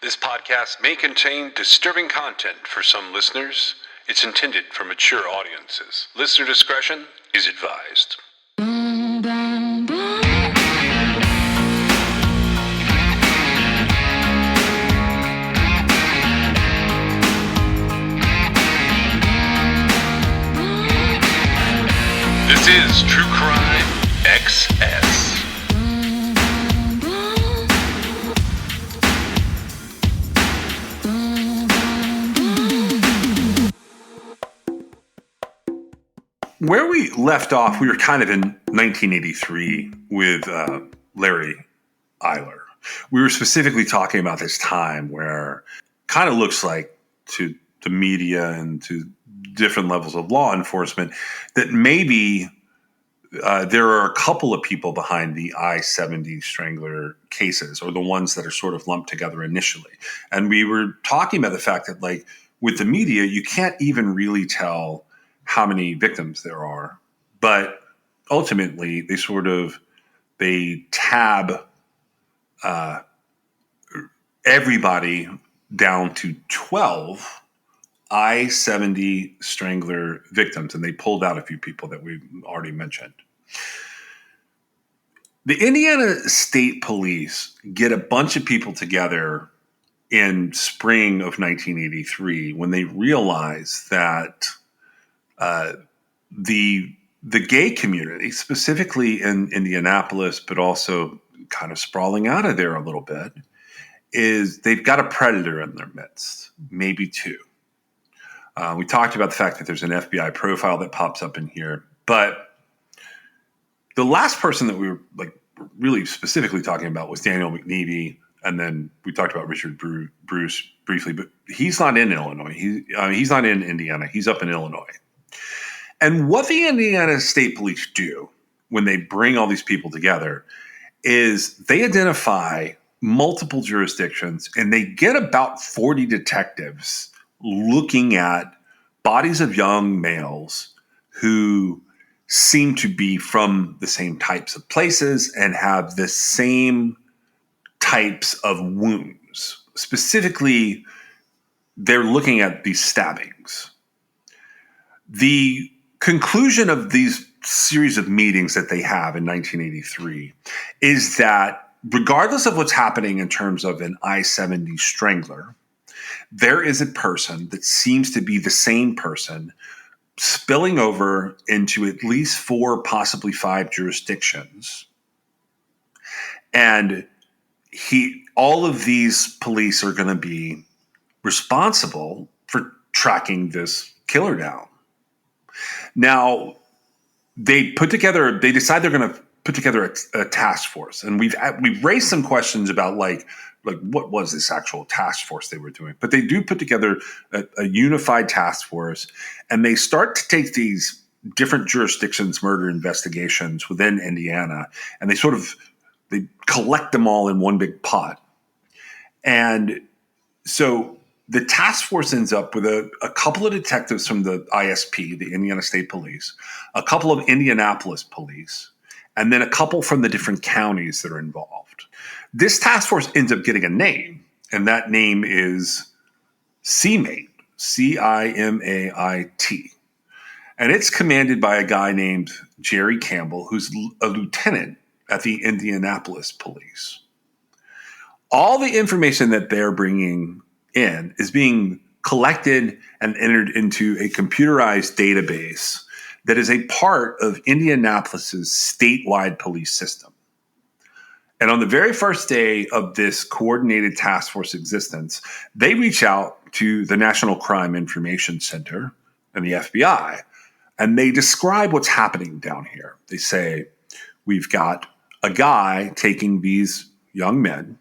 This podcast may contain disturbing content for some listeners. It's intended for mature audiences. Listener discretion is advised. This is True Crime XS. Where we left off, we were kind of in 1983 with Larry Eiler. We were specifically talking about this time where kind of looks like to the media and to different levels of law enforcement that maybe there are a couple of people behind the I-70 Strangler cases, or the ones that are sort of lumped together initially. And we were talking about the fact that, like, with the media, you can't even really tell how many victims there are, but ultimately they tab everybody down to 12 I-70 Strangler victims, and they pulled out a few people that we've already mentioned. The Indiana State Police get a bunch of people together in spring of 1983 when they realize that the gay community, specifically in Indianapolis, but also kind of sprawling out of there a little bit, is they've got a predator in their midst, maybe two. We talked about the fact that there's an FBI profile that pops up in here, but the last person that we were really specifically talking about was Daniel McNeely, and then we talked about Richard Bruce briefly, but he's not in Illinois. He's not in Indiana. He's up in Illinois. And what the Indiana State Police do when they bring all these people together is they identify multiple jurisdictions, and they get about 40 detectives looking at bodies of young males who seem to be from the same types of places and have the same types of wounds. Specifically, they're looking at these stabbings. The conclusion of these series of meetings that they have in 1983 is that regardless of what's happening in terms of an I-70 Strangler, there is a person that seems to be the same person spilling over into at least 4, possibly 5 jurisdictions. And all of these police are going to be responsible for tracking this killer down. Now, they decide they're going to put together a task force, and we've raised some questions about like what was this actual task force they were doing. But they do put together a unified task force, and they start to take these different jurisdictions' murder investigations within Indiana, and they collect them all in one big pot. And so the task force ends up with a couple of detectives from the ISP, the Indiana State Police, a couple of Indianapolis police, and then a couple from the different counties that are involved. This task force ends up getting a name, and that name is CIMAIT, CIMAIT. And it's commanded by a guy named Jerry Campbell, who's a lieutenant at the Indianapolis Police. All the information that they're bringing in is being collected and entered into a computerized database that is a part of Indianapolis's statewide police system. And on the very first day of this coordinated task force existence, they reach out to the National Crime Information Center and the FBI, and they describe what's happening down here. They say, we've got a guy taking these young men.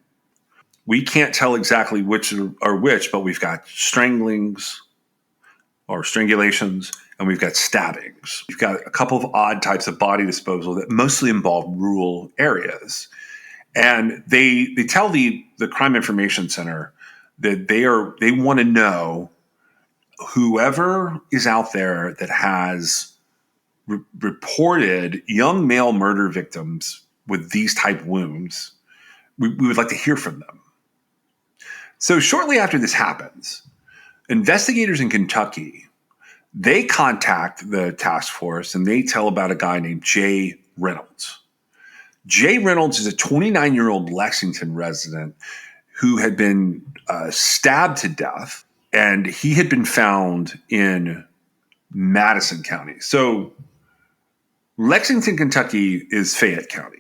We can't tell exactly which are which, but we've got stranglings or strangulations, and we've got stabbings. We've got a couple of odd types of body disposal that mostly involve rural areas. And they tell the Crime Information Center that they want to know whoever is out there that has reported young male murder victims with these type wounds, we would like to hear from them. So shortly after this happens, investigators in Kentucky, they contact the task force and they tell about a guy named Jay Reynolds. Jay Reynolds is a 29-year-old Lexington resident who had been stabbed to death, and he had been found in Madison County. So Lexington, Kentucky is Fayette County.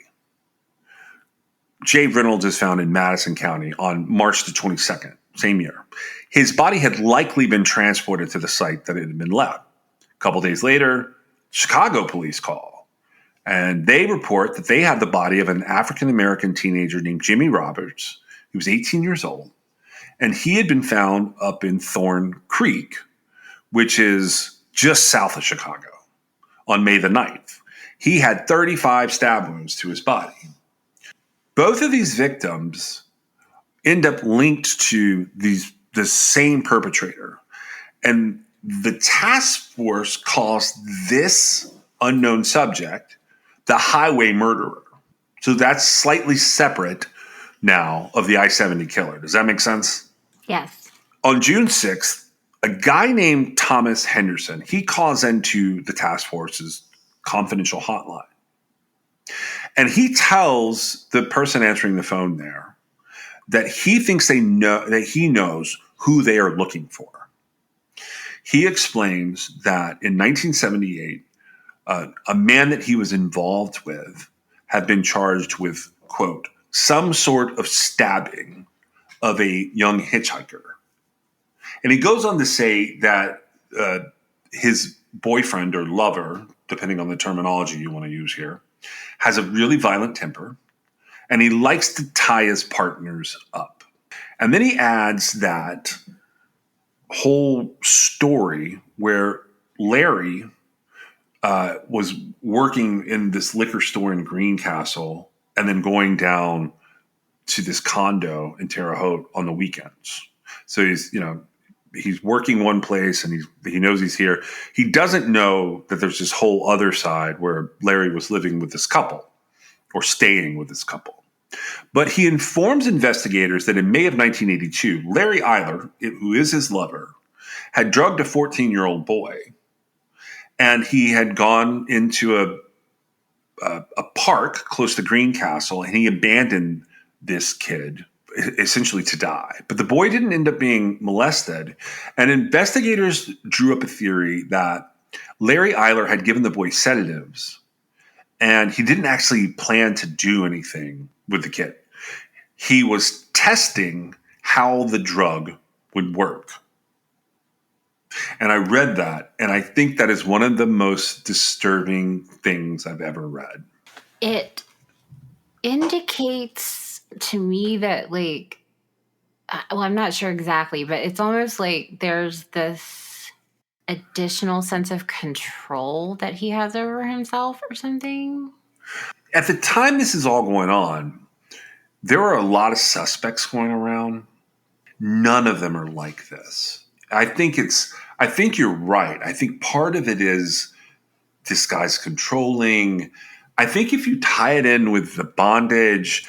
Jay Reynolds is found in Madison County on March the 22nd, same year. His body had likely been transported to the site that it had been left. A couple days later, Chicago police call, and they report that they have the body of an African-American teenager named Jimmy Roberts. He was 18 years old, and he had been found up in Thorn Creek, which is just south of Chicago, on May the 9th. He had 35 stab wounds to his body. Both of these victims end up linked to the same perpetrator. And the task force calls this unknown subject the highway murderer. So that's slightly separate now of the I-70 killer. Does that make sense? Yes. On June 6th, a guy named Thomas Henderson, he calls into the task force's confidential hotline. And he tells the person answering the phone there that he thinks he knows who they are looking for. He explains that in 1978, a man that he was involved with had been charged with, quote, some sort of stabbing of a young hitchhiker. And he goes on to say that his boyfriend or lover, depending on the terminology you want to use here, has a really violent temper, and he likes to tie his partners up. And then he adds that whole story where Larry was working in this liquor store in Greencastle and then going down to this condo in Terre Haute on the weekends. So he's working one place and he knows he's here. He doesn't know that there's this whole other side where Larry was living with this couple or staying with this couple. But he informs investigators that in May of 1982, Larry Eiler, who is his lover, had drugged a 14-year-old boy, and he had gone into a park close to Greencastle, and he abandoned this kid essentially to die. But the boy didn't end up being molested, and investigators drew up a theory that Larry Eiler had given the boy sedatives, and he didn't actually plan to do anything with the kid. He was testing how the drug would work. And I read that, and I think that is one of the most disturbing things I've ever read. It indicates to me that, like, well, I'm not sure exactly, but it's almost like there's this additional sense of control that he has over himself or something. At the time this is all going on, there are a lot of suspects going around. None of them are like this. I think you're right. I think part of it is this guy's controlling. I think if you tie it in with the bondage,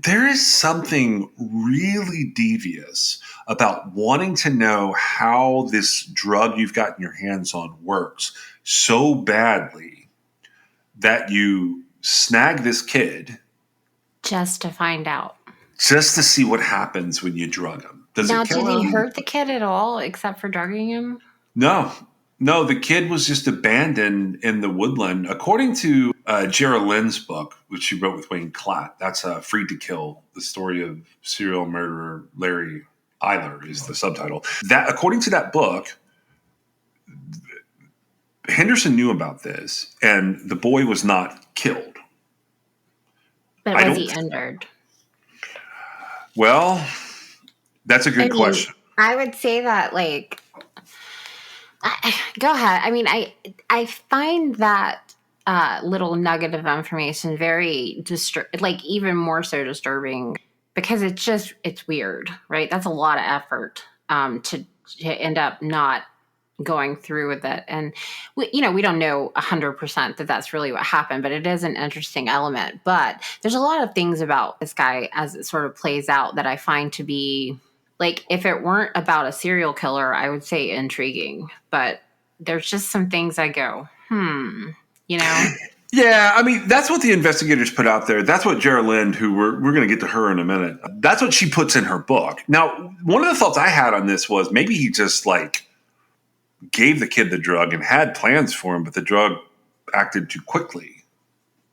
there is something really devious about wanting to know how this drug you've gotten your hands on works so badly that you snag this kid just to find out. Just to see what happens when you drug him. Did he hurt the kid at all except for drugging him? No, the kid was just abandoned in the woodland. According to Jera Lynn's book, which she wrote with Wayne Klatt, that's Freed to Kill, the story of serial murderer Larry Eiler is the subtitle. That, according to that book, Henderson knew about this, and the boy was not killed. But was he injured? Well, that's a good question. I would say that, like, go ahead. I mean, I find that little nugget of information very like even more so disturbing because it's weird, right? That's a lot of effort to end up not going through with it. And we don't know 100% that that's really what happened, but it is an interesting element. But there's a lot of things about this guy as it sort of plays out that I find to be like, if it weren't about a serial killer, I would say intriguing. But there's just some things I go, you know? Yeah, I mean, that's what the investigators put out there. That's what Gerald Lind, who we're going to get to her in a minute, that's what she puts in her book. Now, one of the thoughts I had on this was maybe he just like gave the kid the drug and had plans for him, but the drug acted too quickly.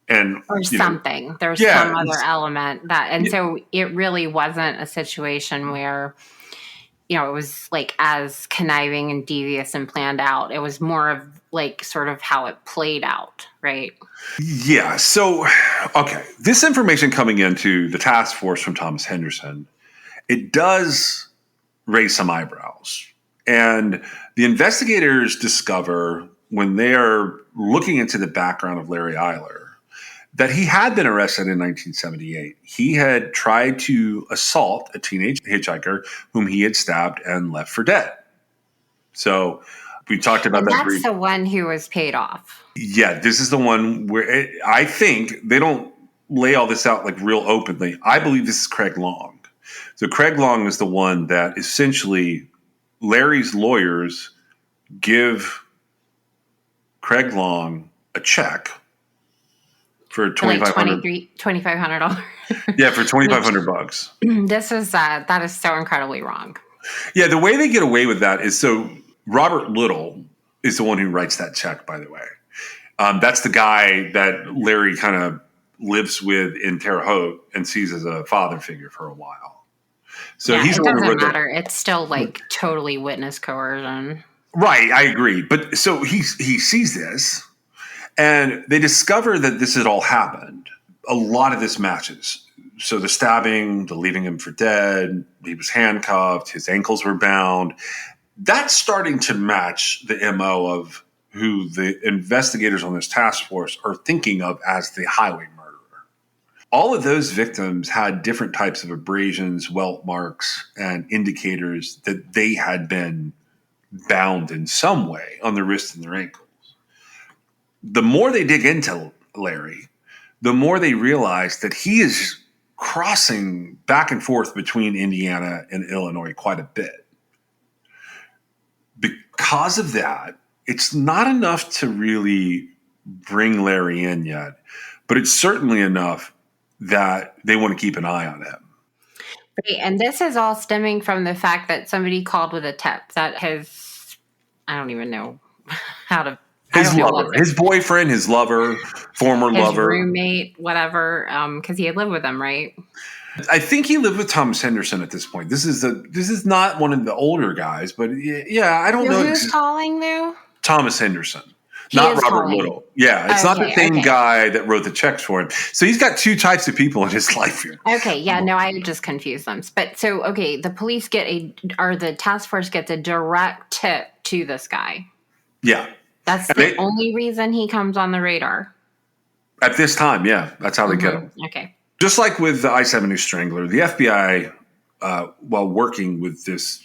And Or something. There's yeah, some other element that, and so it really wasn't a situation where, you know, it was like as conniving and devious and planned out. It was more of like sort of how it played out, right? Yeah. So, okay, this information coming into the task force from Thomas Henderson, it does raise some eyebrows. And the investigators discover when they are looking into the background of Larry Eiler that he had been arrested in 1978. He had tried to assault a teenage hitchhiker whom he had stabbed and left for dead. So we talked about And that that's briefly. the one who was paid off. Yeah, this is the one where I think they don't lay all this out like real openly. I believe this is Craig Long. So Craig Long is the one that essentially Larry's lawyers give Craig Long a check for $2,500. Yeah, for $2,500. This is that is so incredibly wrong. Yeah, the way they get away with that is so Robert Little is the one who writes that check, by the way. That's the guy that Larry kind of lives with in Terre Haute and sees as a father figure for a while. So yeah, he's it the one who doesn't wrote matter. It's still like totally witness coercion. Right, I agree. But so he sees this, and they discover that this had all happened. A lot of this matches. So the stabbing, the leaving him for dead, he was handcuffed, his ankles were bound. That's starting to match the MO of who the investigators on this task force are thinking of as the highway murderer. All of those victims had different types of abrasions, welt marks, and indicators that they had been bound in some way on their wrists and their ankles. The more they dig into Larry, the more they realize that he is crossing back and forth between Indiana and Illinois quite a bit. Because of that, it's not enough to really bring Larry in yet, but it's certainly enough that they want to keep an eye on him. Right, and this is all stemming from the fact that somebody called with a tip that I don't even know how to. His lover, his boyfriend, his lover, former his lover, roommate, whatever, because he had lived with him, right? I think he lived with Thomas Henderson at this point. This is not one of the older guys, but yeah, I don't know. Who's calling though? Thomas Henderson, not Robert Little. Yeah, it's not the same guy that wrote the checks for him. So he's got two types of people in his life here. Okay, yeah, no, I just confused them. But so, okay, the police the task force gets a direct tip to this guy. Yeah. That's the only reason he comes on the radar. At this time, yeah. That's how they get him. Okay. Just like with the I-70 Strangler, the FBI, while working with this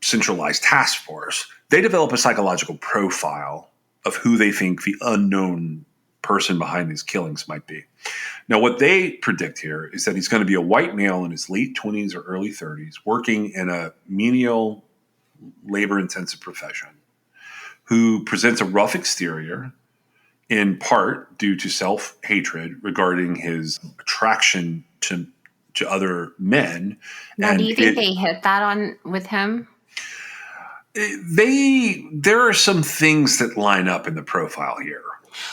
centralized task force, they develop a psychological profile of who they think the unknown person behind these killings might be. Now, what they predict here is that he's going to be a white male in his late 20s or early 30s, working in a menial, labor-intensive profession, who presents a rough exterior, in part due to self-hatred regarding his attraction to other men. Now, do you think they hit that on with him? There are some things that line up in the profile here.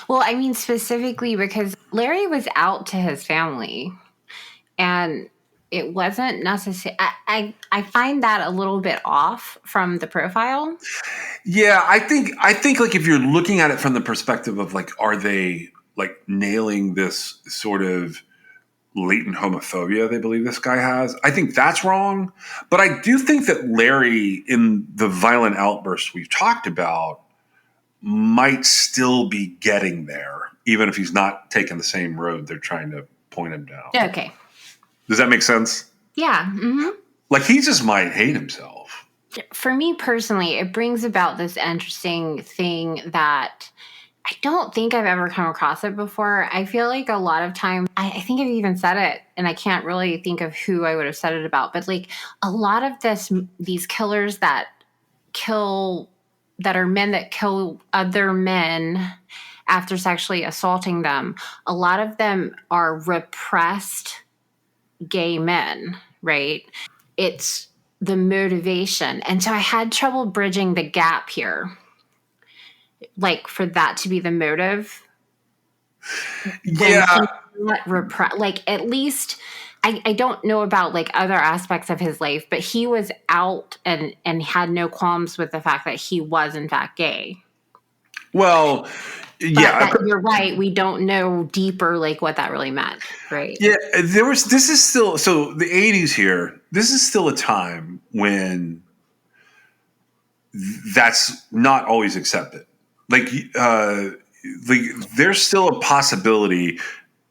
Well, I mean, specifically because Larry was out to his family, and it wasn't necessary. I find that a little bit off from the profile. Yeah, I think like if you're looking at it from the perspective of like, are they like nailing this sort of latent homophobia they believe this guy has? I think that's wrong. But I do think that Larry, in the violent outbursts we've talked about, might still be getting there, even if he's not taking the same road they're trying to point him down. Okay. Does that make sense? Yeah. Mm-hmm. Like he just might hate himself. For me personally, it brings about this interesting thing that I don't think I've ever come across it before. I feel like a lot of time, I think I've even said it, and I can't really think of who I would have said it about, but like a lot of these killers that are men that kill other men after sexually assaulting them, a lot of them are repressed gay men, right? It's the motivation. And so I had trouble bridging the gap here, like for that to be the motive. Yeah. Like at least I don't know about like other aspects of his life, but he was out and had no qualms with the fact that he was in fact gay. Well, yeah, but you're right. We don't know deeper like what that really meant, right? yeah. This is still so the '80s here. This is still a time when that's not always accepted. Like, there's still a possibility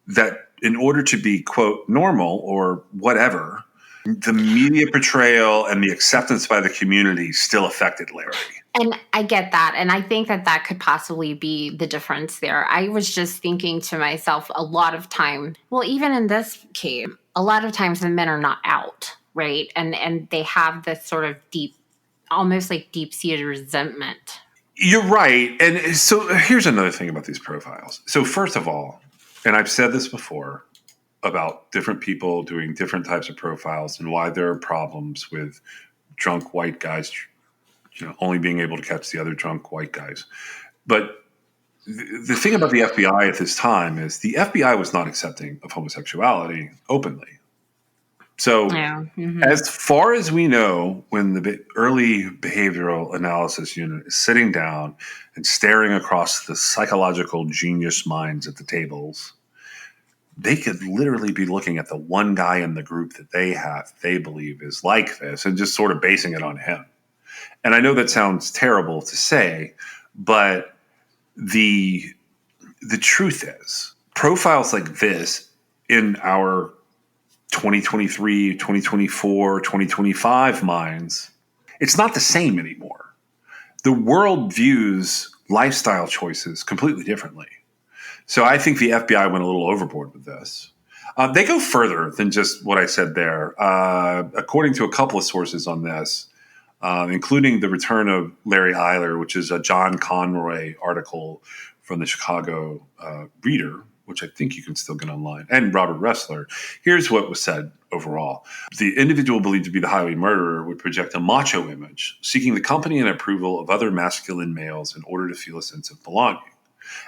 that in order to be quote normal or whatever, the media portrayal and the acceptance by the community still affected Larry. And I get that. And I think that could possibly be the difference there. I was just thinking to myself a lot of time, well, even in this case, a lot of times the men are not out, right? And they have this sort of almost like deep-seated resentment. You're right. And so here's another thing about these profiles. So first of all, and I've said this before about different people doing different types of profiles and why there are problems with drunk white guys, only being able to catch the other drunk white guys. But the thing about the FBI at this time is the FBI was not accepting of homosexuality openly. So as far as we know, when the early behavioral analysis unit is sitting down and staring across the psychological genius minds at the tables, they could literally be looking at the one guy in the group that they believe is like this and just sort of basing it on him. And I know that sounds terrible to say, but the truth is profiles like this in our 2023, 2024, 2025 minds, it's not the same anymore. The world views lifestyle choices completely differently. So I think the FBI went a little overboard with this. They go further than just what I said there. According to a couple of sources on this, including The Return of Larry Eiler, which is a John Conroy article from the Chicago Reader, which I think you can still get online, and Robert Ressler. Here's what was said overall. The individual believed to be the highway murderer would project a macho image, seeking the company and approval of other masculine males in order to feel a sense of belonging.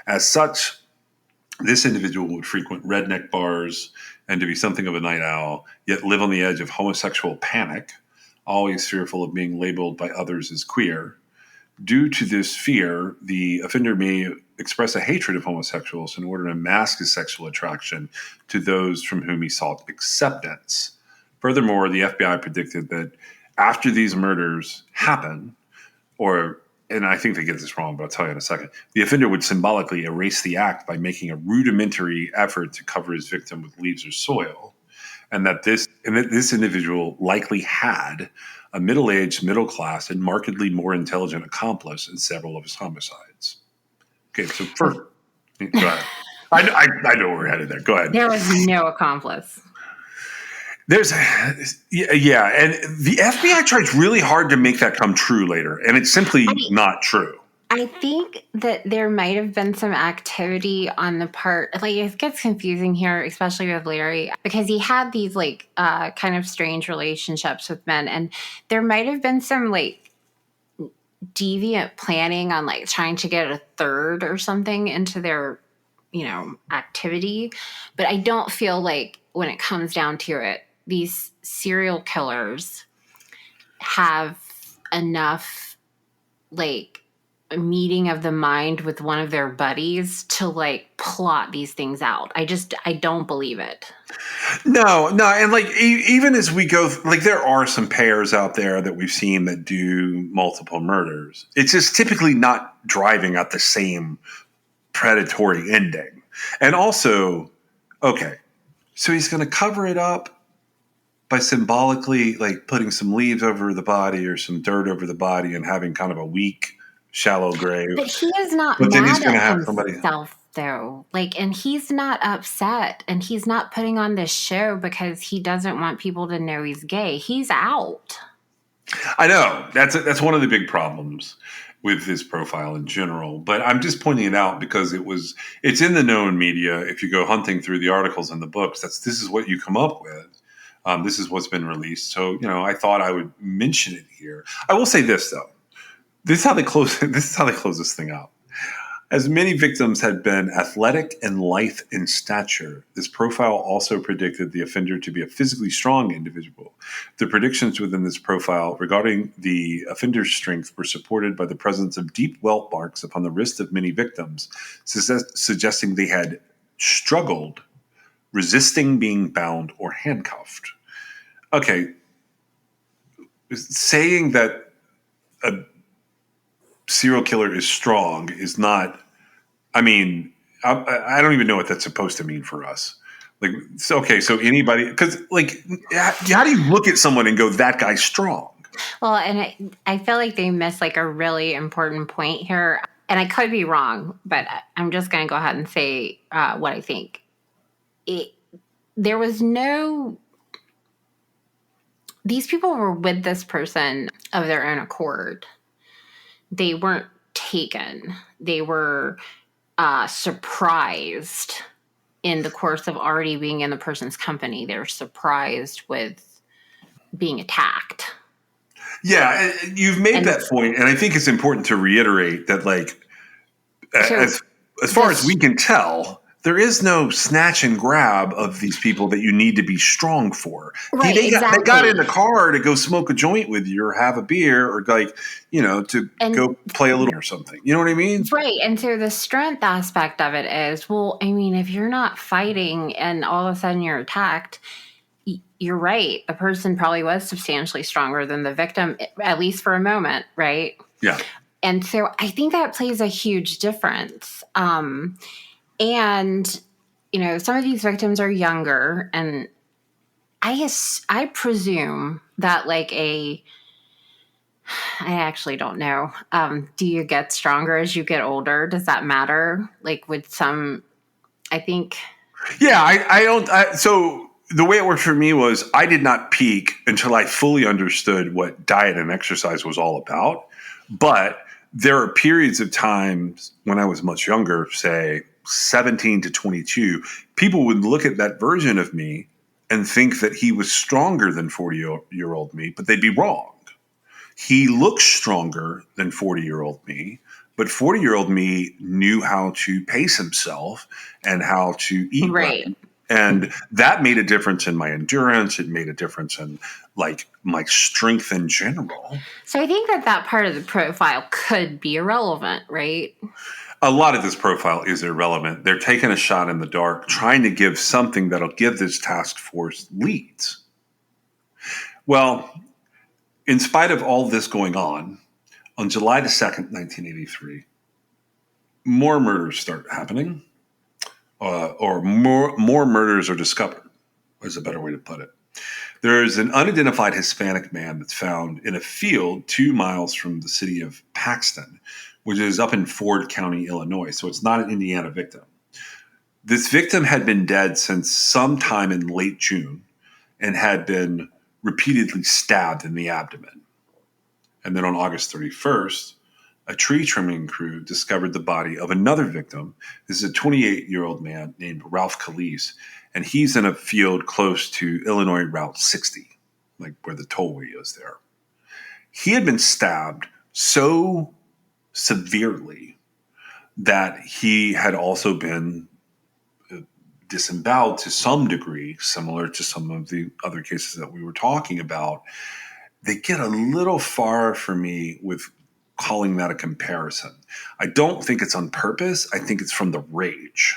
As such, this individual would frequent redneck bars and to be something of a night owl, yet live on the edge of homosexual panic, always fearful of being labeled by others as queer. Due to this fear, the offender may express a hatred of homosexuals in order to mask his sexual attraction to those from whom he sought acceptance. Furthermore, the FBI predicted that after these murders happen, and I think they get this wrong, but I'll tell you in a second, the offender would symbolically erase the act by making a rudimentary effort to cover his victim with leaves or soil, and that this individual likely had a middle-aged, middle-class, and markedly more intelligent accomplice in several of his homicides. Okay, so first, go ahead. I know we're headed there. Go ahead. There was no accomplice. And the FBI tries really hard to make that come true later, and it's simply not true. I think that there might have been some activity on the part, like it gets confusing here, especially with Larry, because he had these like kind of strange relationships with men, and there might have been some like deviant planning on like trying to get a third or something into their, activity. But I don't feel like when it comes down to it, these serial killers have enough like a meeting of the mind with one of their buddies to like plot these things out. I don't believe it. No. And like, even as we go, like there are some pairs out there that we've seen that do multiple murders. It's just typically not driving at the same predatory ending. And also, okay, so he's going to cover it up by symbolically like putting some leaves over the body or some dirt over the body and having kind of a weak shallow grave. But he is not But then he's mad going to at have somebody. himself, though. Like, and he's not upset, and he's not putting on this show because he doesn't want people to know he's gay. He's out. I know that's one of the big problems with this profile in general. But I'm just pointing it out because it's in the known media. If you go hunting through the articles and the books, this is what you come up with. This is what's been released. So I thought I would mention it here. I will say this though. This is how they close. This is how they close this thing out. As many victims had been athletic and lithe in stature, this profile also predicted the offender to be a physically strong individual. The predictions within this profile regarding the offender's strength were supported by the presence of deep welt marks upon the wrist of many victims, suggesting they had struggled, resisting being bound or handcuffed. Okay, saying that a serial killer is strong is not, I don't even know what that's supposed to mean for us. Like, so anybody, because how do you look at someone and go, that guy's strong? Well, and I feel like they missed like a really important point here. And I could be wrong, but I'm just going to go ahead and say what I think. There was these people were with this person of their own accord. They weren't taken. They were surprised in the course of already being in the person's company. They were surprised with being attacked. Yeah, you've made that point, and I think it's important to reiterate that, as far as we can tell, there is no snatch and grab of these people that you need to be strong for. Right, They exactly. got in the car to go smoke a joint with you or have a beer or to go play a little or something. You know what I mean? Right. And so the strength aspect of it is, well, I mean, if you're not fighting and all of a sudden you're attacked, you're right. The person probably was substantially stronger than the victim, at least for a moment, right? Yeah. And so I think that plays a huge difference. And, some of these victims are younger, and I presume that I actually don't know. Do you get stronger as you get older? Does that matter? I think. Yeah, I don't. So the way it worked for me was I did not peak until I fully understood what diet and exercise was all about. But there are periods of times when I was much younger, say 17 to 22, people would look at that version of me and think that he was stronger than 40-year-old me, but they'd be wrong. He looks stronger than 40-year-old me, but 40-year-old me knew how to pace himself and how to eat right. And that made a difference in my endurance. It made a difference in my strength in general. So I think that part of the profile could be irrelevant, right? A lot of this profile is irrelevant. They're taking a shot in the dark, trying to give something that'll give this task force leads. Well, in spite of all this going on July the 2nd, 1983, more murders start happening, or more murders are discovered, is a better way to put it. There's an unidentified Hispanic man that's found in a field 2 miles from the city of Paxton, which is up in Ford County, Illinois. So it's not an Indiana victim. This victim had been dead since sometime in late June and had been repeatedly stabbed in the abdomen. And then on August 31st, a tree trimming crew discovered the body of another victim. This is a 28-year-old man named Ralph Calise, and he's in a field close to Illinois Route 60, where the tollway is there. He had been stabbed so severely that he had also been disemboweled to some degree, similar to some of the other cases that we were talking about. They get a little far for me with calling that a comparison. I don't think it's on purpose. I think it's from the rage.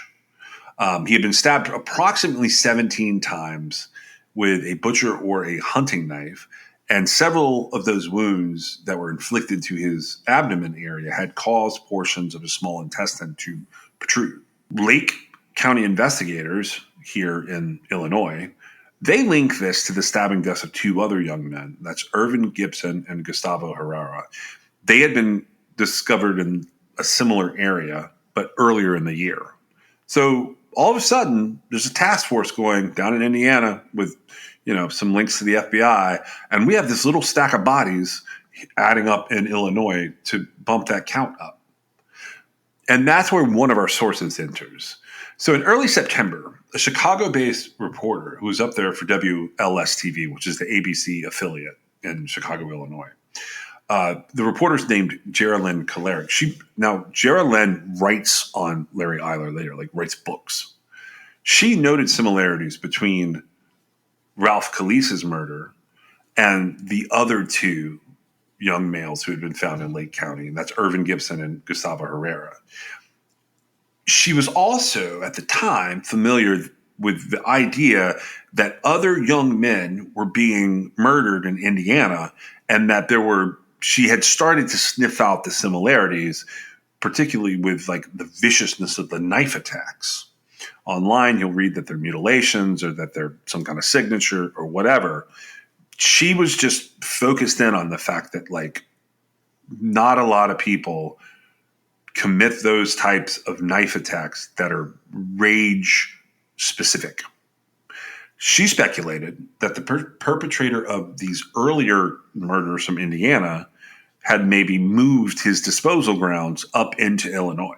He had been stabbed approximately 17 times with a butcher or a hunting knife, and several of those wounds that were inflicted to his abdomen area had caused portions of his small intestine to protrude. Lake County investigators here in Illinois, they link this to the stabbing deaths of two other young men. That's Irvin Gibson and Gustavo Herrera. They had been discovered in a similar area, but earlier in the year. So all of a sudden, there's a task force going down in Indiana with, some links to the FBI, and we have this little stack of bodies adding up in Illinois to bump that count up. And that's where one of our sources enters. So in early September, a Chicago-based reporter who was up there for WLS-TV, which is the ABC affiliate in Chicago, Illinois, the reporter's named Geraldine Caleric. Geraldine writes on Larry Eiler later, writes books. She noted similarities between Ralph Kalisa's murder and the other two young males who had been found in Lake County, and that's Irvin Gibson and Gustavo Herrera. She was also, at the time, familiar with the idea that other young men were being murdered in Indiana, and that she had started to sniff out the similarities, particularly with the viciousness of the knife attacks. Online, you'll read that they're mutilations or that they're some kind of signature or whatever. She was just focused in on the fact that not a lot of people commit those types of knife attacks that are rage specific. She speculated that the perpetrator of these earlier murders from Indiana had maybe moved his disposal grounds up into Illinois.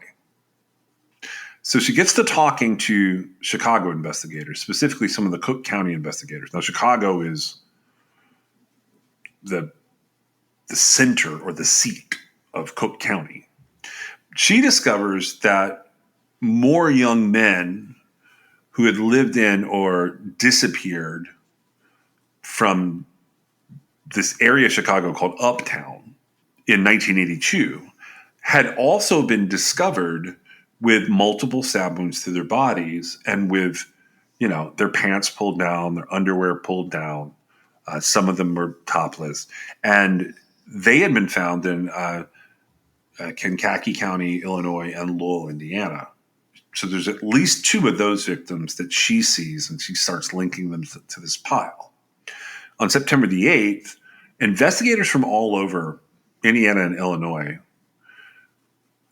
So she gets to talking to Chicago investigators, specifically some of the Cook County investigators. Now, Chicago is the center or the seat of Cook County. She discovers that more young men who had lived in or disappeared from this area of Chicago called Uptown in 1982 had also been discovered with multiple stab wounds to their bodies and with, their pants pulled down, their underwear pulled down. Some of them were topless. And they had been found in Kankakee County, Illinois, and Lowell, Indiana. So there's at least two of those victims that she sees, and she starts linking them to this pile. On September the 8th, investigators from all over Indiana and Illinois,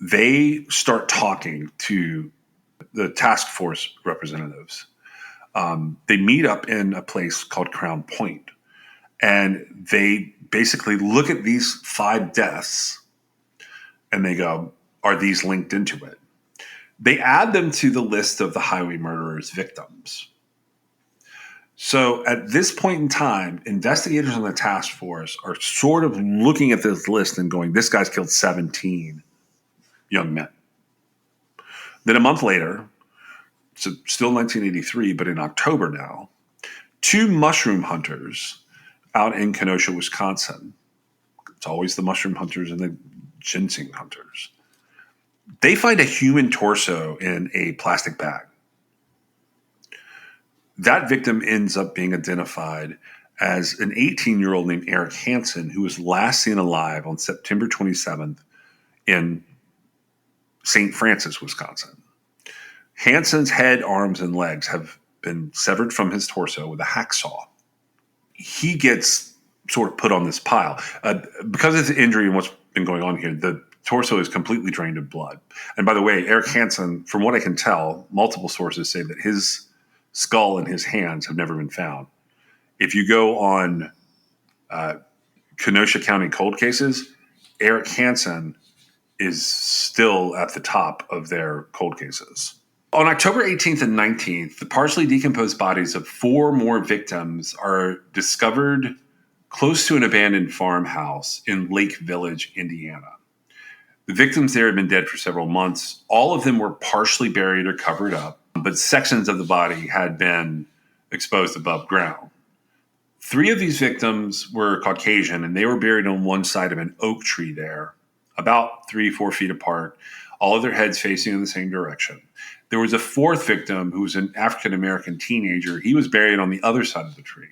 they start talking to the task force representatives. They meet up in a place called Crown Point, and they basically look at these 5 deaths and they go, are these linked into it? They add them to the list of the highway murderers' victims. So at this point in time, investigators on the task force are sort of looking at this list and going, this guy's killed 17 young men. Then a month later, so still 1983, but in October now, 2 mushroom hunters out in Kenosha, Wisconsin. It's always the mushroom hunters and the ginseng hunters. They find a human torso in a plastic bag. That victim ends up being identified as an 18-year-old named Eric Hansen, who was last seen alive on September 27th in St. Francis, Wisconsin. Hansen's head, arms, and legs have been severed from his torso with a hacksaw. He gets sort of put on this pile. Because of his injury and what's been going on here, the torso is completely drained of blood. And by the way, Eric Hansen, from what I can tell, multiple sources say that his skull and his hands have never been found. If you go on Kenosha County cold cases, Eric Hansen is still at the top of their cold cases. On October 18th and 19th, the partially decomposed bodies of 4 more victims are discovered close to an abandoned farmhouse in Lake Village, Indiana. The victims there had been dead for several months. All of them were partially buried or covered up, but sections of the body had been exposed above ground. 3 of these victims were Caucasian, and they were buried on one side of an oak tree there, about 3-4 feet apart, all of their heads facing in the same direction. There was a 4th victim who was an African-American teenager. He was buried on the other side of the tree.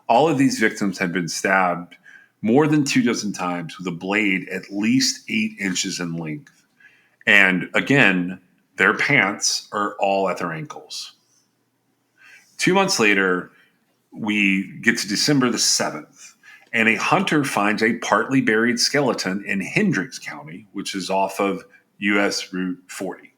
All of these victims had been stabbed more than 24 times with a blade at least 8 inches in length. And again, their pants are all at their ankles. 2 months later, we get to December the 7th, and a hunter finds a partly buried skeleton in Hendricks County, which is off of US Route 40.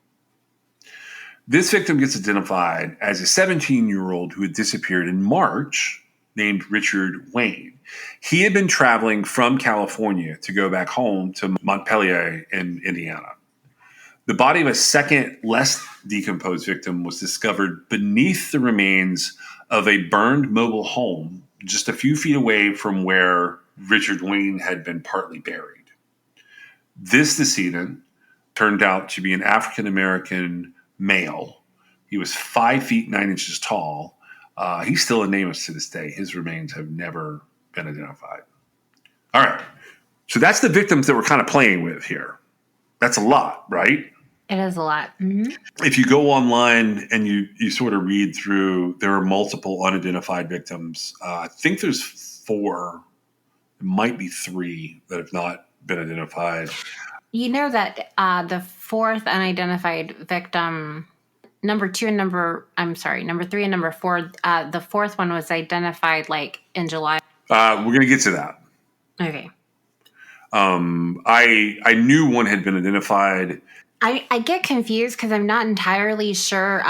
This victim gets identified as a 17-year-old who had disappeared in March, named Richard Wayne. He had been traveling from California to go back home to Montpelier in Indiana. The body of a second, less decomposed victim was discovered beneath the remains of a burned mobile home just a few feet away from where Richard Wayne had been partly buried. This decedent turned out to be an African-American male. He was 5 feet 9 inches tall. He's still anonymous to this day. His remains have never been identified. All right. So that's the victims that we're kind of playing with here. That's a lot, right? It is a lot. Mm-hmm. If you go online and you sort of read through, there are multiple unidentified victims. I think there's 4. It might be 3 that have not been identified. You know that the 4th unidentified victim, number 3 and number 4, the 4th one was identified like in July. We're going to get to that. Okay. I knew one had been identified. I get confused because I'm not entirely sure.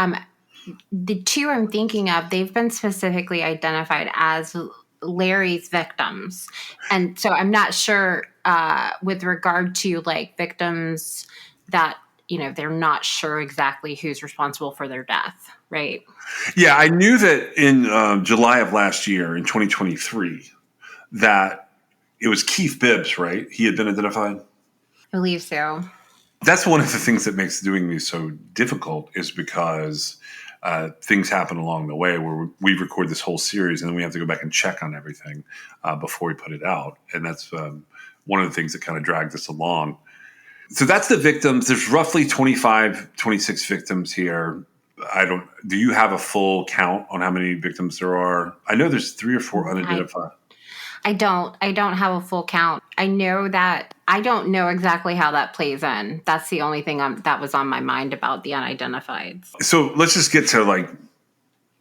The 2 I'm thinking of, they've been specifically identified as Larry's victims. And so I'm not sure with regard to like victims that, they're not sure exactly who's responsible for their death, right? Yeah, I knew that in July of last year, in 2023, that it was Keith Bibbs, right? He had been identified? I believe so. That's one of the things that makes doing these so difficult is because things happen along the way where we record this whole series and then we have to go back and check on everything before we put it out. And that's one of the things that kind of dragged us along. So that's the victims. There's roughly 25, 26 victims here. Do you have a full count on how many victims there are? I know there's 3 or 4 unidentified. I don't have a full count. I know that I don't know exactly how that plays in. That's the only thing that was on my mind about the unidentified. So let's just get to like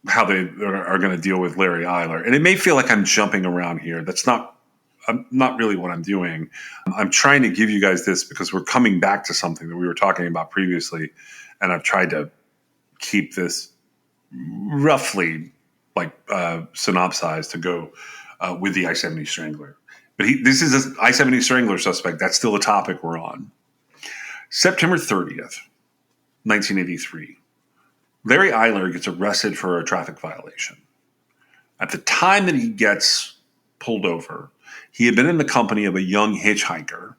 how they are going to deal with Larry Eiler. And it may feel like I'm jumping around here. I'm not really what I'm doing. I'm trying to give you guys this because we're coming back to something that we were talking about previously. And I've tried to keep this roughly like synopsized to go with the I-70 Strangler. But this is an I-70 Strangler suspect. That's still a topic we're on. September 30th, 1983. Larry Eiler gets arrested for a traffic violation. At the time that he gets pulled over, he had been in the company of a young hitchhiker.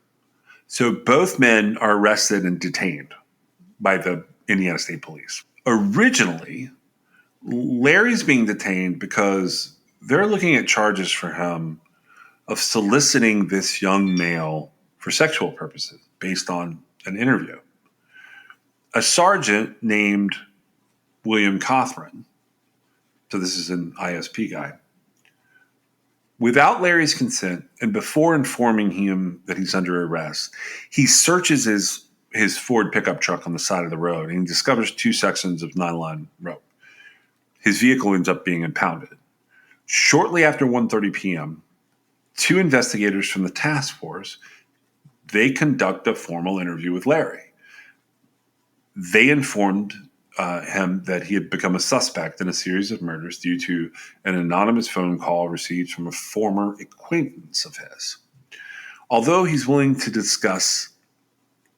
So both men are arrested and detained by the Indiana State Police. Originally, Larry's being detained because they're looking at charges for him of soliciting this young male for sexual purposes based on an interview. A sergeant named William Cothran, so this is an ISP guy, without Larry's consent and before informing him that he's under arrest, he searches his Ford pickup truck on the side of the road and he discovers 2 sections of nylon rope. His vehicle ends up being impounded. Shortly after 1:30 p.m., 2 investigators from the task force, they conduct a formal interview with Larry. They informed him that he had become a suspect in a series of murders due to an anonymous phone call received from a former acquaintance of his. Although he's willing to discuss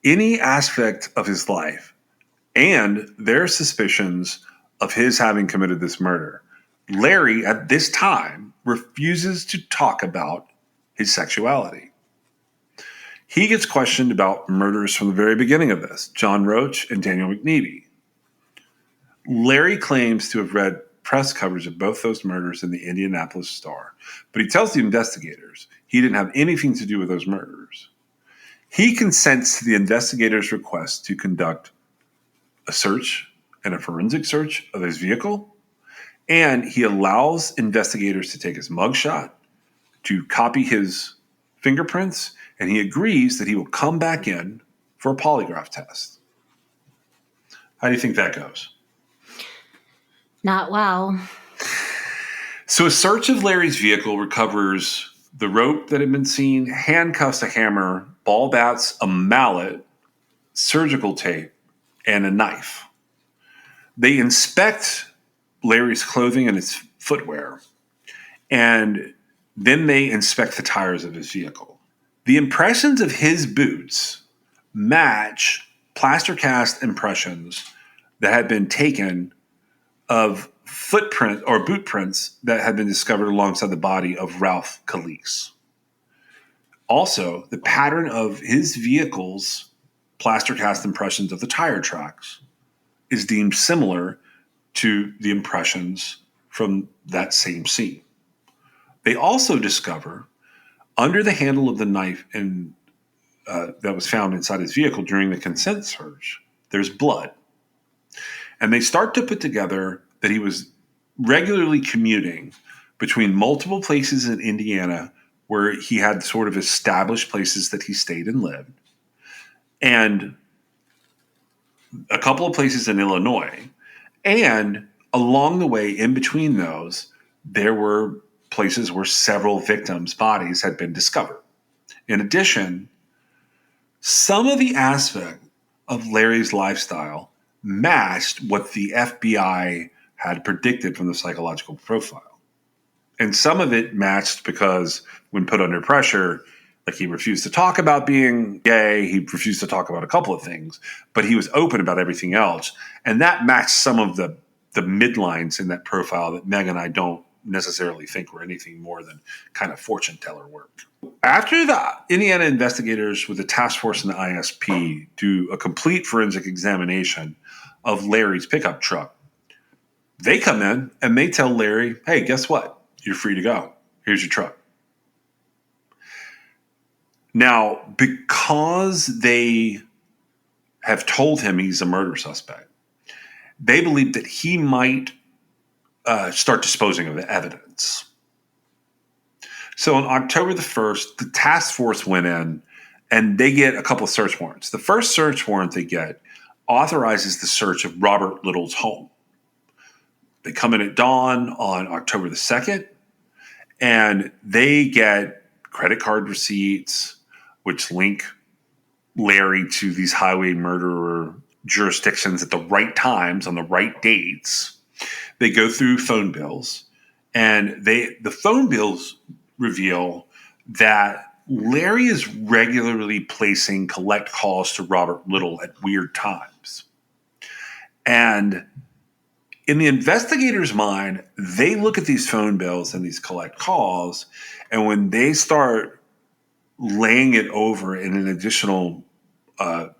any aspect of his life and their suspicions of his having committed this murder, Larry, at this time, refuses to talk about his sexuality. He gets questioned about murders from the very beginning of this, John Roach and Daniel McNeely. Larry claims to have read press coverage of both those murders in the Indianapolis Star, but he tells the investigators he didn't have anything to do with those murders. He consents to the investigators' request to conduct a search and a forensic search of his vehicle, and he allows investigators to take his mugshot, to copy his fingerprints, and he agrees that he will come back in for a polygraph test. How do you think that goes? Not well. So a search of Larry's vehicle recovers the rope that had been seen, handcuffs, a hammer, ball bats, a mallet, surgical tape, and a knife. They inspect Larry's clothing and his footwear, and then they inspect the tires of his vehicle. The impressions of his boots match plaster cast impressions that had been taken of footprint or boot prints that had been discovered alongside the body of Ralph Calise. Also, the pattern of his vehicle's plaster cast impressions of the tire tracks is deemed similar to the impressions from that same scene. They also discover under the handle of the knife that was found inside his vehicle during the consent search, there's blood. And they start to put together that he was regularly commuting between multiple places in Indiana where he had sort of established places that he stayed and lived, and a couple of places in Illinois. And along the way, in between those, there were places where several victims' bodies had been discovered. In addition, some of the aspect of Larry's lifestyle matched what the FBI had predicted from the psychological profile. And some of it matched because when put under pressure, like he refused to talk about being gay, he refused to talk about a couple of things, but he was open about everything else. And that matched some of the midlines in that profile that Meg and I don't necessarily think were anything more than kind of fortune teller work. After the Indiana investigators with the task force and the ISP do a complete forensic examination of Larry's pickup truck, they come in and they tell Larry, hey, guess what? You're free to go. Here's your truck. Now, because they have told him he's a murder suspect, they believe that he might start disposing of the evidence. So on October the 1st, the task force went in and they get a couple of search warrants. The first search warrant they get authorizes the search of Robert Little's home. They come in at dawn on October the 2nd, and they get credit card receipts, which link Larry to these highway murderer jurisdictions at the right times on the right dates. They go through phone bills, and the phone bills reveal that Larry is regularly placing collect calls to Robert Little at weird times. And in the investigator's mind, they look at these phone bills and these collect calls, and when they start laying it over in an additional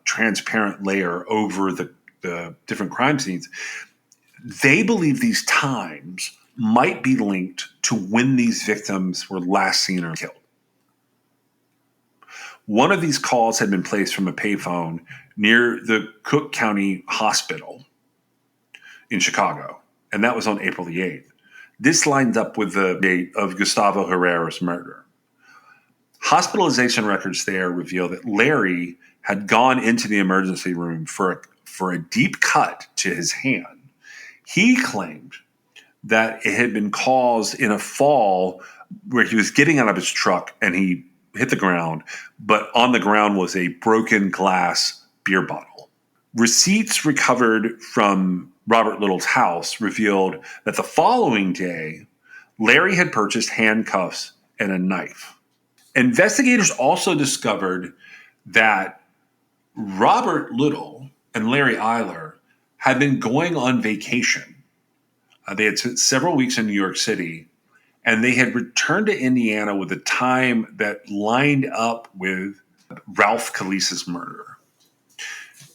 transparent layer over the different crime scenes, they believe these times might be linked to when these victims were last seen or killed. One of these calls had been placed from a payphone near the Cook County Hospital in Chicago, and that was on April the 8th. This lines up with the date of Gustavo Herrera's murder. Hospitalization records there reveal that Larry had gone into the emergency room for a deep cut to his hand. He claimed that it had been caused in a fall where he was getting out of his truck and he hit the ground, but on the ground was a broken glass beer bottle. Receipts recovered from Robert Little's house revealed that the following day, Larry had purchased handcuffs and a knife. Investigators also discovered that Robert Little and Larry Eiler had been going on vacation. They had spent several weeks in New York City, and they had returned to Indiana with a time that lined up with Ralph Calise's murder.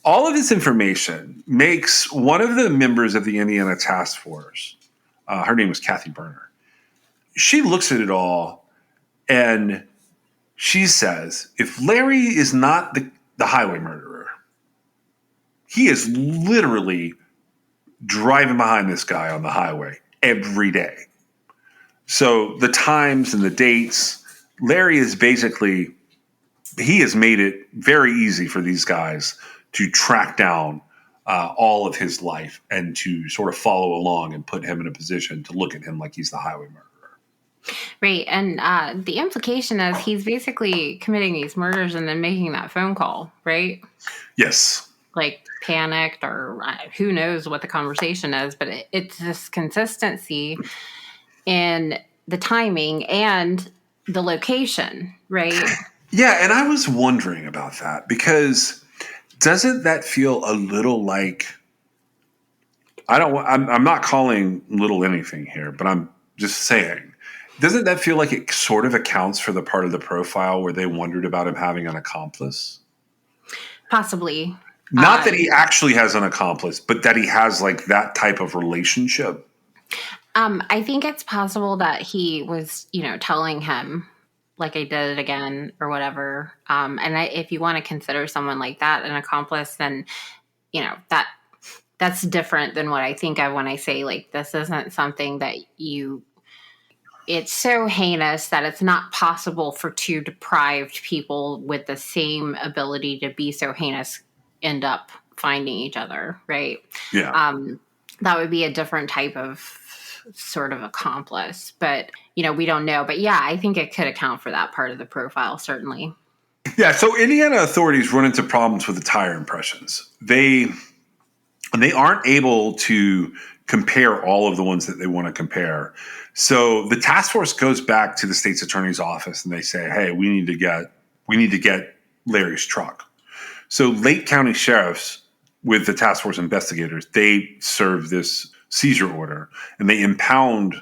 All of this information makes one of the members of the Indiana task force, her name was Kathy Berner. She looks at it all and she says, if Larry is not the highway murderer, he is literally driving behind this guy on the highway every day. So the times and the dates, Larry is basically, he has made it very easy for these guys to track down all of his life and to sort of follow along and put him in a position to look at him like he's the highway murderer. Right. And the implication is he's basically committing these murders and then making that phone call, right? Yes. Like panicked, or who knows what the conversation is, but it's this consistency in the timing and the location, right? Yeah, and I was wondering about that because doesn't that feel a little like I'm not calling little anything here, but I'm just saying. Doesn't that feel like it sort of accounts for the part of the profile where they wondered about him having an accomplice? Possibly. Not that he actually has an accomplice, but that he has like that type of relationship. I think it's possible that he was, telling him, like, I did it again or whatever. And if you want to consider someone like that an accomplice, then, that's different than what I think of when I say, like, this isn't something that it's so heinous that it's not possible for two deprived people with the same ability to be so heinous end up finding each other, right? Yeah. That would be a different type of sort of accomplice, but we don't know. But yeah, I think it could account for that part of the profile, certainly. Yeah. So Indiana authorities run into problems with the tire impressions. They aren't able to compare all of the ones that they want to compare. So the task force goes back to the state's attorney's office and they say, "Hey, we need to get Larry's truck." So Lake County sheriffs with the task force investigators, they serve this seizure order and they impound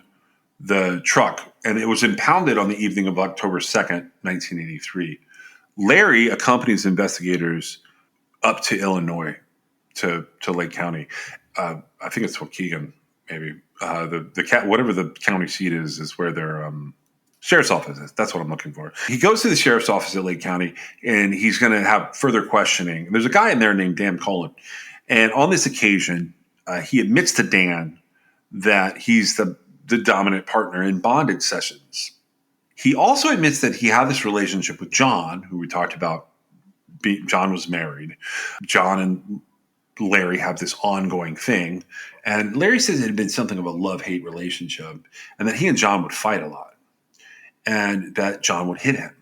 the truck. And it was impounded on the evening of October 2nd, 1983. Larry accompanies investigators up to Illinois to Lake County. I think it's Waukegan, maybe. Whatever the county seat is where their sheriff's office is. That's what I'm looking for. He goes to the sheriff's office at Lake County, and he's going to have further questioning. There's a guy in there named Dan Cullen, and on this occasion, he admits to Dan that he's the dominant partner in bondage sessions. He also admits that he had this relationship with John, who we talked about. John was married. John and Larry have this ongoing thing. And Larry says it had been something of a love-hate relationship and that he and John would fight a lot and that John would hit him.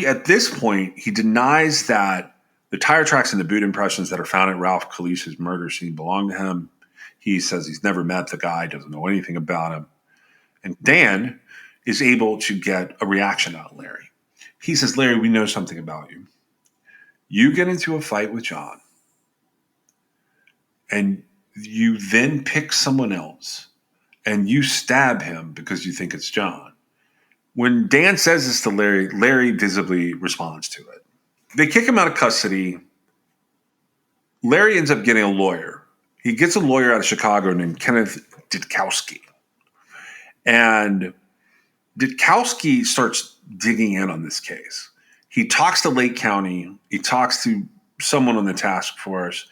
At this point, he denies that the tire tracks and the boot impressions that are found at Ralph Kalisa's murder scene belong to him. He says he's never met the guy, doesn't know anything about him. And Dan is able to get a reaction out of Larry. He says, "Larry, we know something about you. You get into a fight with John, and you then pick someone else, and you stab him because you think it's John." When Dan says this to Larry, Larry visibly responds to it. They kick him out of custody. Larry ends up getting a lawyer. He gets a lawyer out of Chicago named Kenneth Ditkowski. And Ditkowski starts digging in on this case. He talks to Lake County. He talks to someone on the task force.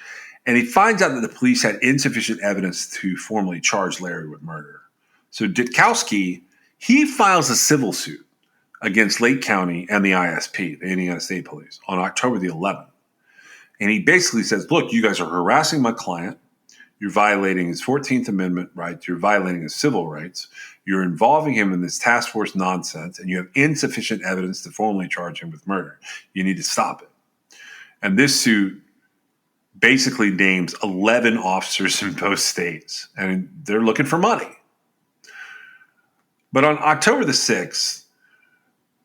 And he finds out that the police had insufficient evidence to formally charge Larry with murder. So Ditkowski, he files a civil suit against Lake County and the ISP, the Indiana State Police, on October the 11th. And he basically says, "Look, you guys are harassing my client. You're violating his 14th Amendment rights. You're violating his civil rights. You're involving him in this task force nonsense, and you have insufficient evidence to formally charge him with murder. You need to stop it." And this suit basically names 11 officers in both states, and they're looking for money. But on October the 6th,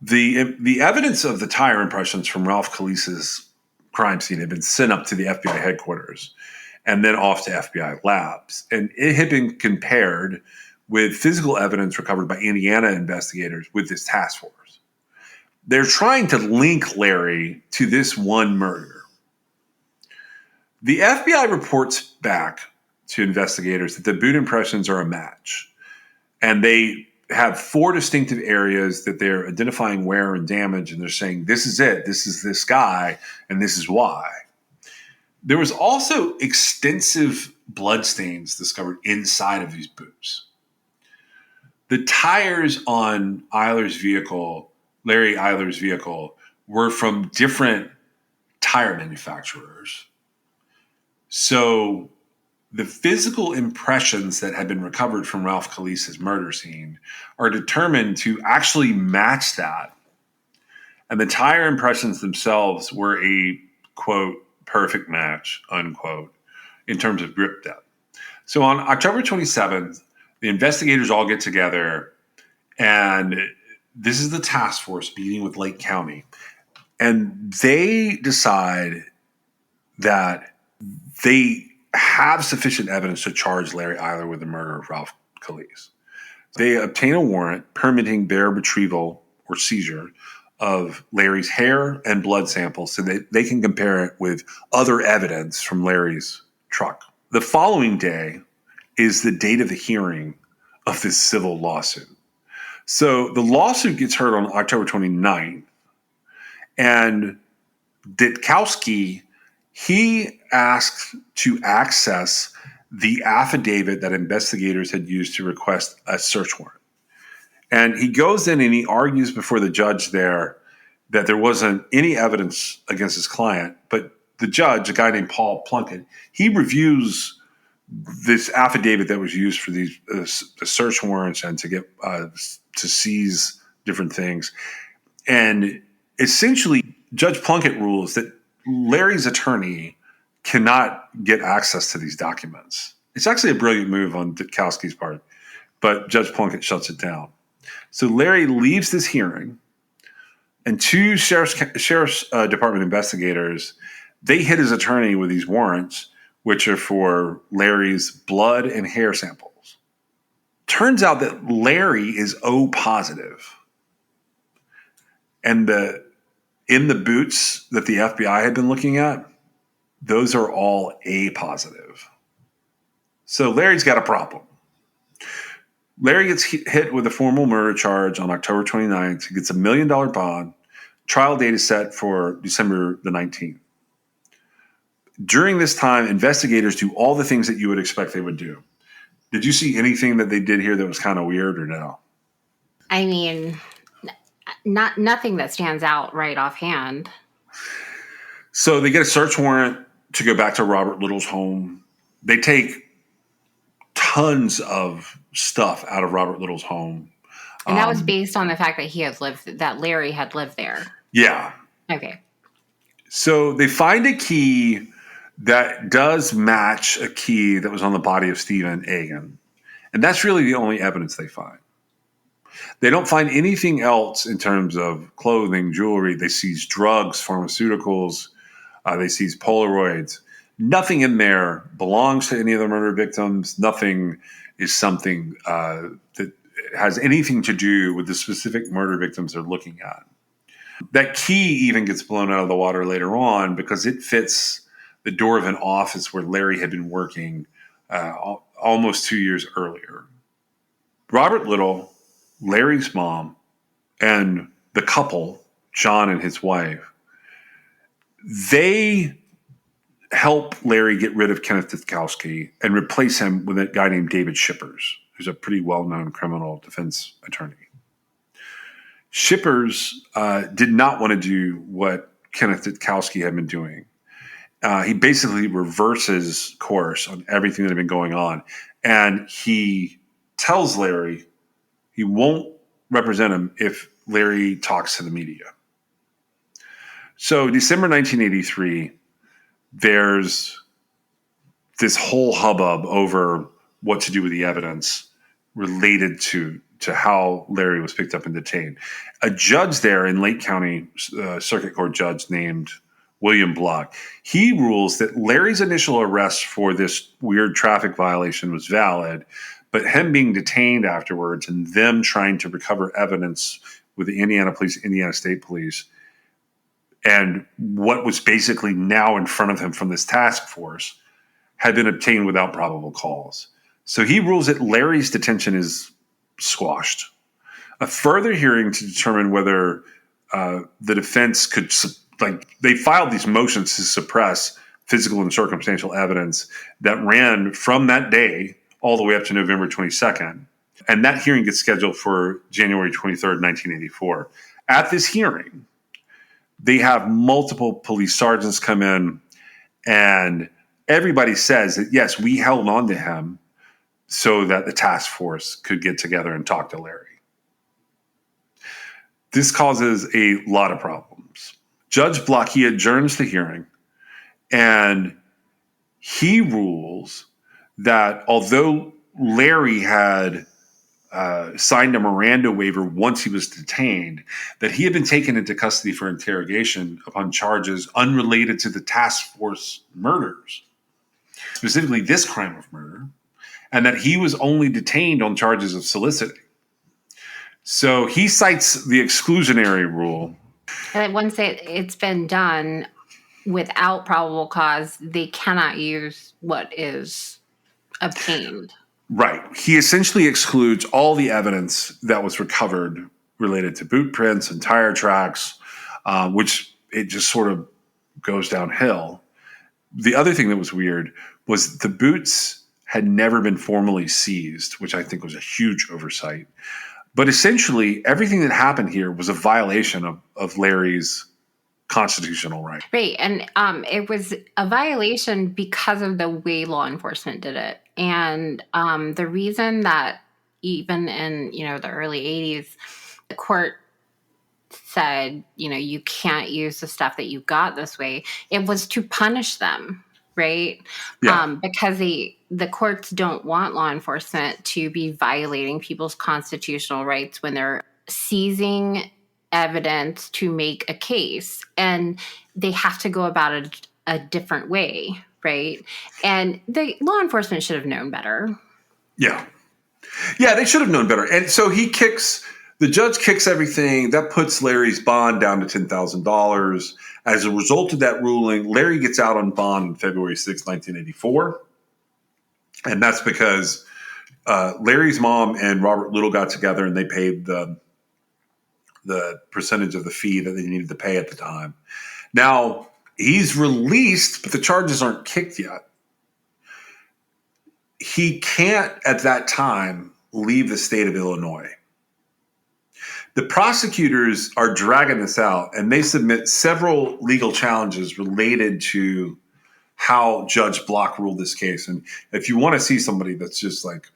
the evidence of the tire impressions from Ralph Kalisa's crime scene had been sent up to the FBI headquarters and then off to FBI labs. And it had been compared with physical evidence recovered by Indiana investigators with this task force. They're trying to link Larry to this one murder. The FBI reports back to investigators that the boot impressions are a match. And they have 4 distinctive areas that they're identifying wear and damage, and they're saying, this is it, this is this guy, and this is why. There was also extensive blood stains discovered inside of these boots. The tires on Larry Eiler's vehicle, were from different tire manufacturers. So The physical impressions that had been recovered from Ralph Kalisa's murder scene are determined to actually match that. And the tire impressions themselves were a, quote, perfect match, unquote, in terms of grip depth. So on October 27th, the investigators all get together, and this is the task force meeting with Lake County. And they decide that they have sufficient evidence to charge Larry Eiler with the murder of Ralph Kalise. They obtain a warrant permitting their retrieval or seizure of Larry's hair and blood samples so that they can compare it with other evidence from Larry's truck. The following day is the date of the hearing of this civil lawsuit. So the lawsuit gets heard on October 29th, and Ditkowski, he asked to access the affidavit that investigators had used to request a search warrant. And he goes in and he argues before the judge there that there wasn't any evidence against his client. But the judge, a guy named Paul Plunkett, he reviews this affidavit that was used for these the search warrants and to get to seize different things. And essentially, Judge Plunkett rules that Larry's attorney cannot get access to these documents. It's actually a brilliant move on Ditkowski's part, but Judge Plunkett shuts it down. So Larry leaves this hearing, and two sheriff's department investigators, they hit his attorney with these warrants, which are for Larry's blood and hair samples. Turns out that Larry is O positive. And in the boots that the FBI had been looking at, those are all A positive. So Larry's got a problem. Larry gets hit with a formal murder charge on October 29th. He gets $1 million bond. Trial date is set for December the 19th. During this time, investigators do all the things that you would expect they would do. Did you see anything that they did here that was kind of weird or no? I mean, nothing that stands out right offhand. So they get a search warrant to go back to Robert Little's home. They take tons of stuff out of Robert Little's home. And that was based on the fact that Larry had lived there. Yeah. Okay. So they find a key that does match a key that was on the body of Stephen Egan. And that's really the only evidence they find. They don't find anything else in terms of clothing, jewelry. They seize drugs, pharmaceuticals. They seize Polaroids. Nothing in there belongs to any of the murder victims. Nothing is something that has anything to do with the specific murder victims they're looking at. That key even gets blown out of the water later on because it fits the door of an office where Larry had been working almost 2 years earlier. Robert Little, Larry's mom, and the couple, John and his wife, they help Larry get rid of Kenneth Ditkowski and replace him with a guy named David Shippers, who's a pretty well-known criminal defense attorney. Shippers did not want to do what Kenneth Ditkowski had been doing. He basically reverses course on everything that had been going on. And he tells Larry he won't represent him if Larry talks to the media. So December 1983, there's this whole hubbub over what to do with the evidence related to how Larry was picked up and detained. A judge there in Lake County, circuit court judge named William Block, he rules that Larry's initial arrest for this weird traffic violation was valid, but him being detained afterwards and them trying to recover evidence with the Indiana police, Indiana State Police, and what was basically now in front of him from this task force had been obtained without probable cause. So he rules that Larry's detention is squashed. A further hearing to determine whether the defense could, they filed these motions to suppress physical and circumstantial evidence that ran from that day all the way up to November 22nd. And that hearing gets scheduled for January 23rd, 1984. At this hearing, they have multiple police sergeants come in and everybody says that, yes, we held on to him so that the task force could get together and talk to Larry. This causes a lot of problems. Judge Block, he adjourns the hearing, and he rules that although Larry had signed a Miranda waiver once he was detained, that he had been taken into custody for interrogation upon charges unrelated to the task force murders, specifically this crime of murder, and that he was only detained on charges of soliciting. So he cites the exclusionary rule. And once it's been done without probable cause, they cannot use what is obtained. Right. He essentially excludes all the evidence that was recovered related to boot prints and tire tracks, which it just sort of goes downhill. The other thing that was weird was the boots had never been formally seized, which I think was a huge oversight. But essentially, everything that happened here was a violation of Larry's constitutional right. Right. And it was a violation because of the way law enforcement did it. And the reason that even in, the early 80s, the court said, you can't use the stuff that you got this way, it was to punish them. Right. Yeah. Because the courts don't want law enforcement to be violating people's constitutional rights when they're seizing evidence to make a case, and they have to go about it a different way. Right. And the law enforcement should have known better. Yeah. Yeah, they should have known better. And so the judge kicks everything. That puts Larry's bond down to $10,000. As a result of that ruling, Larry gets out on bond on February 6, 1984. And that's because Larry's mom and Robert Little got together and they paid the percentage of the fee that they needed to pay at the time. Now, he's released, but the charges aren't kicked yet. He can't, at that time, leave the state of Illinois. The prosecutors are dragging this out, and they submit several legal challenges related to how Judge Block ruled this case. And if you want to see somebody that's just like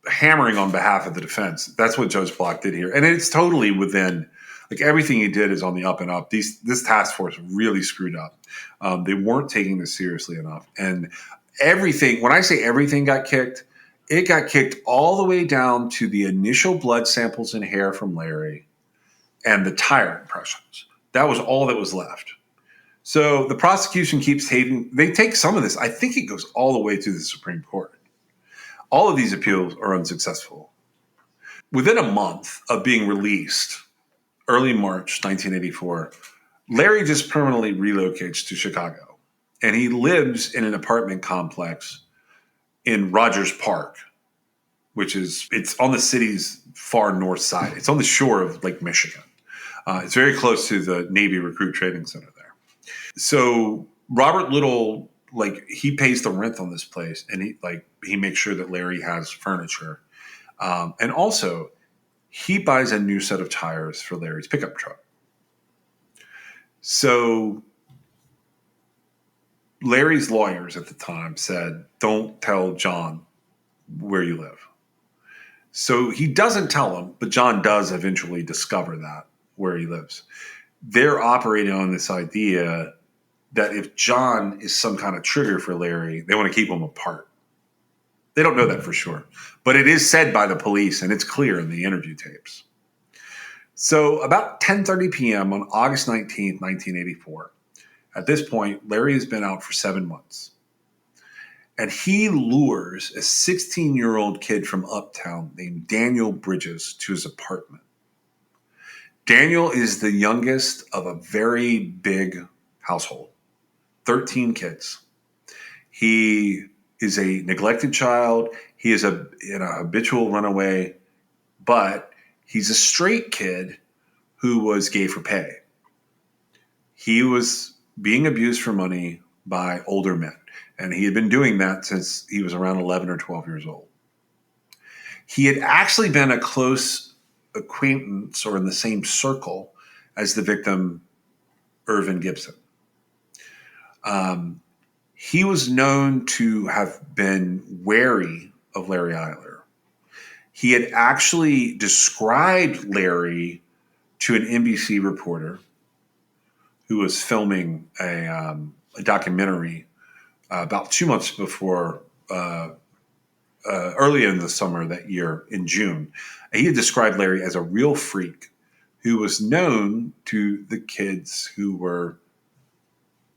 hammering on behalf of the defense, that's what Judge Block did here. And it's totally within, like, everything he did is on the up and up. This task force really screwed up. They weren't taking this seriously enough. And everything, when I say everything got kicked, it got kicked all the way down to the initial blood samples and hair from Larry and the tire impressions. That was all that was left. So the prosecution keeps they take some of this. I think it goes all the way to the Supreme Court. All of these appeals are unsuccessful. Within a month of being released, early March 1984, Larry just permanently relocates to Chicago. And he lives in an apartment complex in Rogers Park, it's on the city's far north side. It's on the shore of Lake Michigan. It's very close to the Navy Recruit Training Center there. So Robert Little, he pays the rent on this place, and he makes sure that Larry has furniture. And also, he buys a new set of tires for Larry's pickup truck. So Larry's lawyers at the time said, don't tell John where you live. So he doesn't tell him, but John does eventually discover that, where he lives. They're operating on this idea that if John is some kind of trigger for Larry, they want to keep them apart. They don't know that for sure, but it is said by the police, and it's clear in the interview tapes. So about 10:30 p.m. on August 19th, 1984, at this point, Larry has been out for 7 months. And he lures a 16-year-old kid from uptown named Daniel Bridges to his apartment. Daniel is the youngest of a very big household, 13 kids. He is a neglected child. He is a habitual runaway, but he's a straight kid who was gay for pay. He was being abused for money by older men, and he had been doing that since he was around 11 or 12 years old. He had actually been a close acquaintance or in the same circle as the victim, Irvin Gibson. He was known to have been wary of Larry Eiler. He had actually described Larry to an NBC reporter who was filming a documentary about 2 months before, early in the summer that year, in June. He had described Larry as a real freak who was known to the kids who were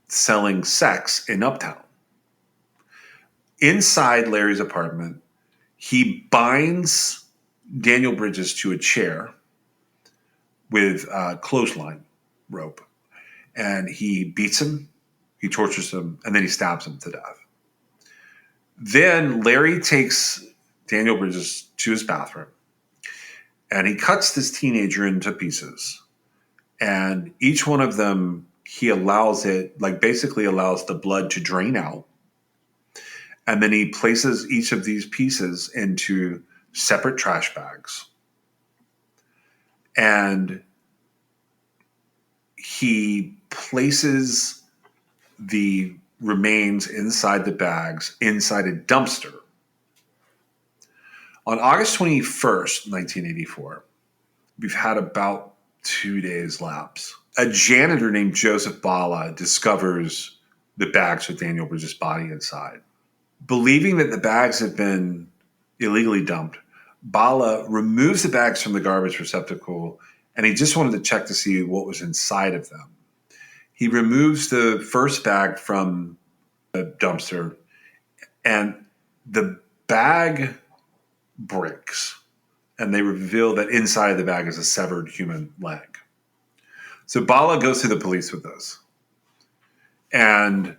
selling sex in Uptown. Inside Larry's apartment, he binds Daniel Bridges to a chair with a clothesline rope, and he beats him, he tortures him, and then he stabs him to death. Then Larry takes Daniel Bridges to his bathroom, and he cuts this teenager into pieces. And each one of them, he allows it, like basically allows the blood to drain out. And then he places each of these pieces into separate trash bags. And he places the remains inside the bags, inside a dumpster. On August 21st, 1984, we've had about 2 days lapse. A janitor named Joseph Bala discovers the bags with Daniel Bridges' body inside. Believing that the bags have been illegally dumped, Bala removes the bags from the garbage receptacle, and he just wanted to check to see what was inside of them. He removes the first bag from the dumpster, and the bag breaks, and they reveal that inside the bag is a severed human leg. So Bala goes to the police with this, and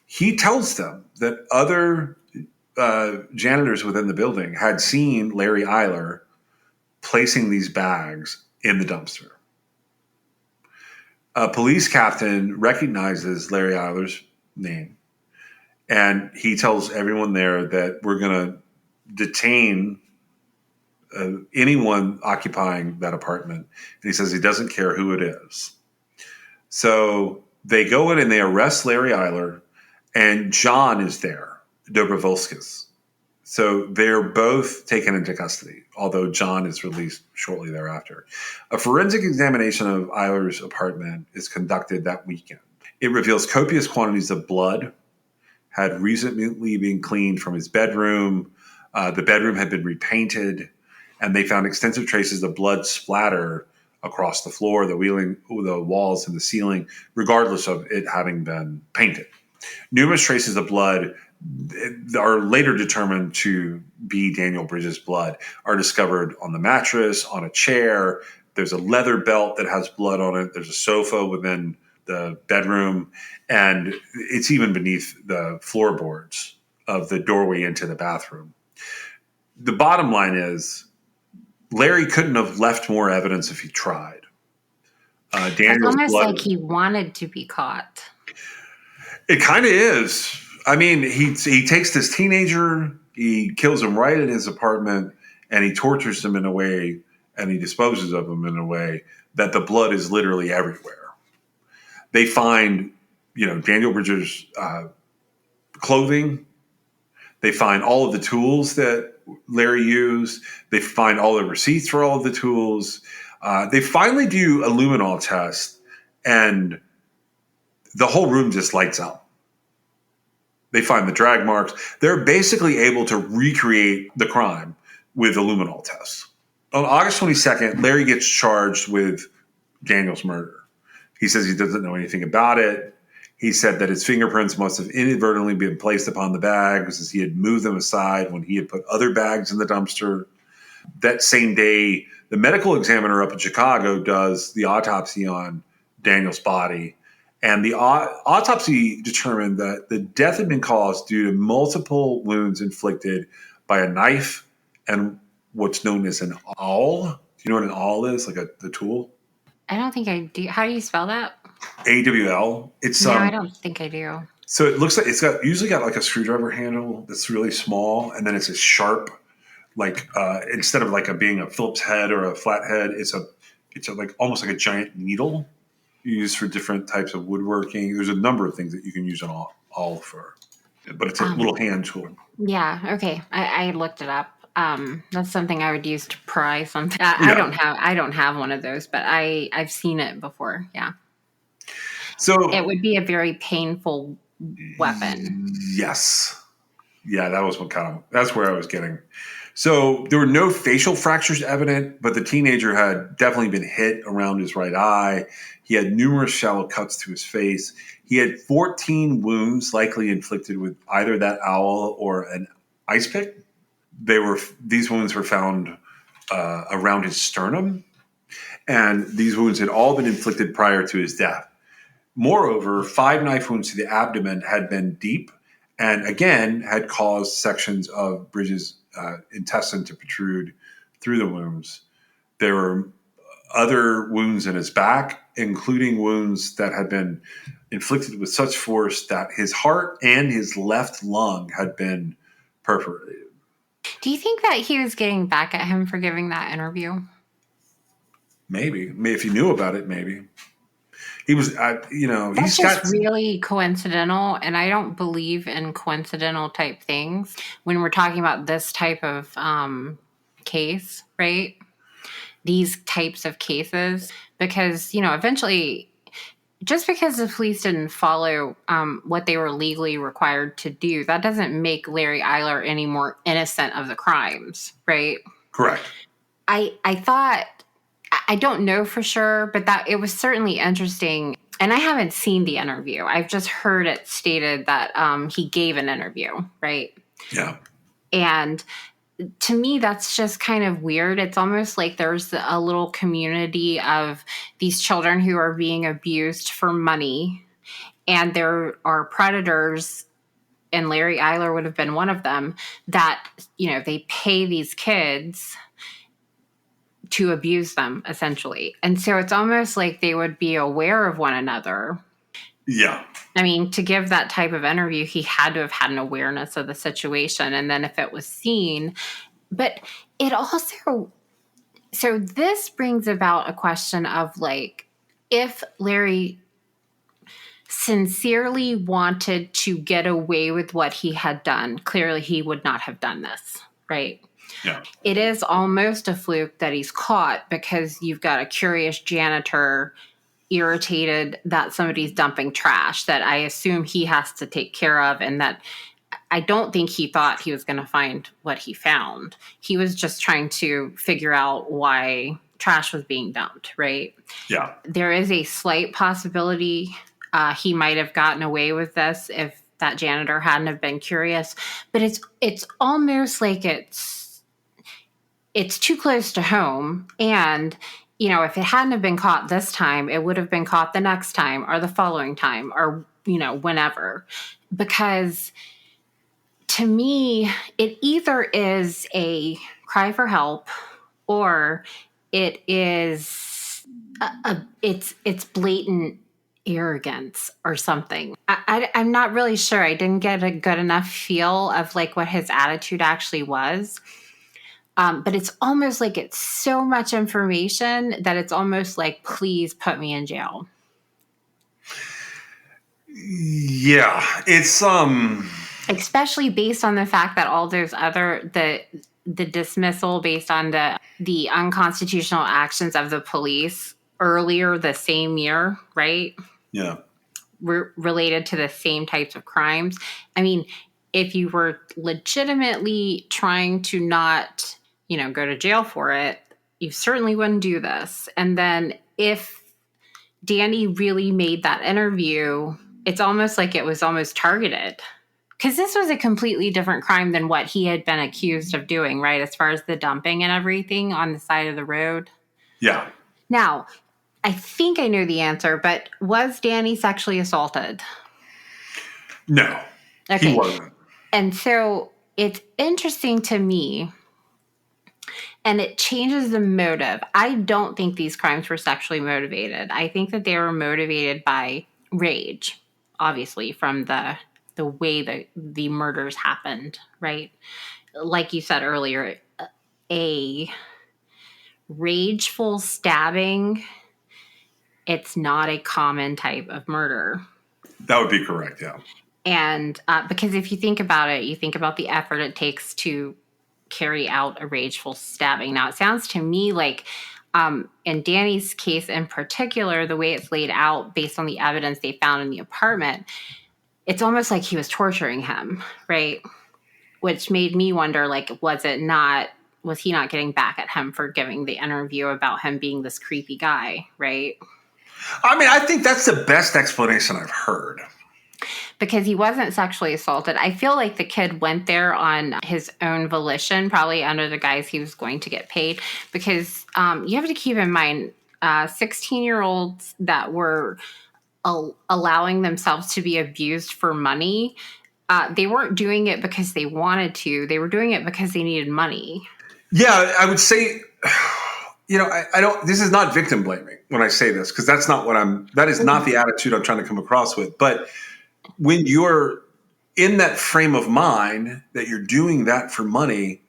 he tells them that other janitors within the building had seen Larry Eiler placing these bags in the dumpster. A police captain recognizes Larry Eiler's name, and he tells everyone there that we're going to detain anyone occupying that apartment. And he says he doesn't care who it is. So they go in and they arrest Larry Eiler, and John is there, Dobrovolskis. So they're both taken into custody, although John is released shortly thereafter. A forensic examination of Eiler's apartment is conducted that weekend. It reveals copious quantities of blood had recently been cleaned from his bedroom. The bedroom had been repainted, and they found extensive traces of blood splatter across the floor, the walls, and the ceiling, regardless of it having been painted. Numerous traces of blood are later determined to be Daniel Bridges' blood are discovered on the mattress, on a chair. There's a leather belt that has blood on it. There's a sofa within the bedroom, and it's even beneath the floorboards of the doorway into the bathroom. The bottom line is Larry couldn't have left more evidence if he tried. It's almost like he wanted to be caught. It kind of is. I mean, he takes this teenager, he kills him right in his apartment, and he tortures him in a way, and he disposes of him in a way that the blood is literally everywhere. They find, Daniel Bridges' clothing. They find all of the tools that Larry used. They find all the receipts for all of the tools. They finally do a luminol test, and the whole room just lights up. They find the drag marks. They're basically able to recreate the crime with the luminol test. On August 22nd, Larry gets charged with Daniel's murder. He says he doesn't know anything about it. He said that his fingerprints must have inadvertently been placed upon the bags as he had moved them aside when he had put other bags in the dumpster. That same day, the medical examiner up in Chicago does the autopsy on Daniel's body. And the autopsy determined that the death had been caused due to multiple wounds inflicted by a knife and what's known as an awl. Do you know what an awl is? Like the tool? I don't think I do. How do you spell that? AWL. It's No, I don't think I do. So it looks like it's usually got like a screwdriver handle that's really small, and then it's a sharp, like instead of like being a Phillips head or a flat head, it's like almost like a giant needle. used for different types of woodworking. There's a number of things that you can use on all for, but it's a little hand tool. Yeah. Okay. I looked it up. That's something I would use to pry something. Yeah. I don't have one of those, but I've seen it before. Yeah. So it would be a very painful weapon. Yes. Yeah, that was that's where I was getting. So there were no facial fractures evident, but the teenager had definitely been hit around his right eye. He had numerous shallow cuts to his face. He had 14 wounds, likely inflicted with either that owl or an ice pick. These wounds were found around his sternum, and these wounds had all been inflicted prior to his death. Moreover, 5 knife wounds to the abdomen had been deep and again had caused sections of Bridges' intestine to protrude through the wounds. There were other wounds in his back, including wounds that had been inflicted with such force that his heart and his left lung had been perforated. Do you think that he was getting back at him for giving that interview? Maybe if he knew about it, maybe. He was, That's he's just got really coincidental, and I don't believe in coincidental type things when we're talking about this type of case, right? These types of cases, because eventually, just because the police didn't follow what they were legally required to do, that doesn't make Larry Eiler any more innocent of the crimes, right? correct. I thought, I don't know for sure, but that it was certainly interesting. And I haven't seen the interview. I've just heard it stated that he gave an interview, right? Yeah. And to me, that's just kind of weird. It's almost like there's a little community of these children who are being abused for money, and there are predators, and Larry Eiler would have been one of them, that, they pay these kids to abuse them, essentially. And so it's almost like they would be aware of one another. Yeah. I mean, to give that type of interview, he had to have had an awareness of the situation. And then if it was seen, but it also, so this brings about a question of like, if Larry sincerely wanted to get away with what he had done, clearly he would not have done this, right? Yeah. It is almost a fluke that he's caught, because you've got a curious janitor irritated that somebody's dumping trash that I assume he has to take care of, and that I don't think he thought he was going to find what he found. He was just trying to figure out why trash was being dumped, right? Yeah. There is a slight possibility he might have gotten away with this if that janitor hadn't have been curious, but it's almost like it's too close to home. And, if it hadn't have been caught this time, it would have been caught the next time or the following time or, whenever. Because to me, it either is a cry for help or it is it's blatant arrogance or something. I'm not really sure. I didn't get a good enough feel of like what his attitude actually was. But it's almost like it's so much information that it's almost like, please put me in jail. Yeah. It's Especially based on the fact that all those other the dismissal based on the unconstitutional actions of the police earlier the same year, right? Yeah. Related to the same types of crimes. I mean, if you were legitimately trying to not go to jail for it, you certainly wouldn't do this. And then if Danny really made that interview, it's almost like it was almost targeted, because this was a completely different crime than what he had been accused of doing, right? As far as the dumping and everything on the side of the road. Yeah. Now, I think I know the answer, but was Danny sexually assaulted? No. Okay. He wasn't. And so it's interesting to me, and it changes the motive. I don't think these crimes were sexually motivated. I think that they were motivated by rage, obviously, from the way the murders happened, right? Like you said earlier, a rageful stabbing it's not a common type of murder. That would be correct, yeah. And because if you think about it, you think about the effort it takes to carry out a rageful stabbing. Now, it sounds to me like in Danny's case in particular, the way it's laid out based on the evidence they found in the apartment, it's almost like he was torturing him, right? Which made me wonder, like, was he not getting back at him for giving the interview about him being this creepy guy, right? I mean, I think that's the best explanation I've heard. Because he wasn't sexually assaulted. I feel like the kid went there on his own volition, probably under the guise he was going to get paid. Because you have to keep in mind, 16-year-olds that were allowing themselves to be abused for money, they weren't doing it because they wanted to. They were doing it because they needed money. Yeah, I would say, I don't. This is not victim blaming when I say this, because that's not that is not the attitude I'm trying to come across with. But when you're in that frame of mind that you're doing that for money,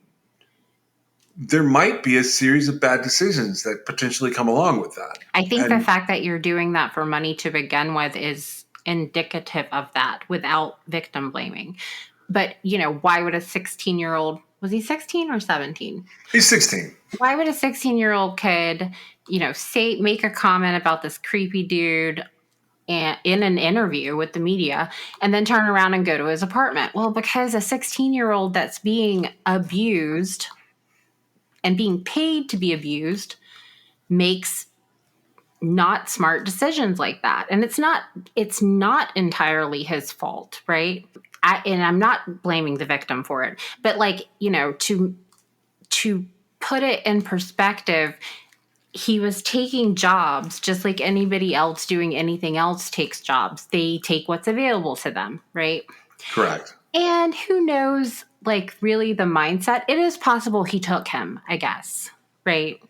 there might be a series of bad decisions that potentially come along with that. I think the fact that you're doing that for money to begin with is indicative of that without victim blaming. But, why would a 16-year-old, was he 16 or 17? He's 16. Why would a 16-year-old kid, make a comment about this creepy dude in an interview with the media and then turn around and go to his apartment? Well, because a 16-year-old that's being abused and being paid to be abused makes not smart decisions like that. And it's not entirely his fault, right? And I'm not blaming the victim for it, but to put it in perspective, he was taking jobs just like anybody else doing anything else takes jobs. They take what's available to them, right? Correct. And who knows, really the mindset. It is possible he took him, I guess, right?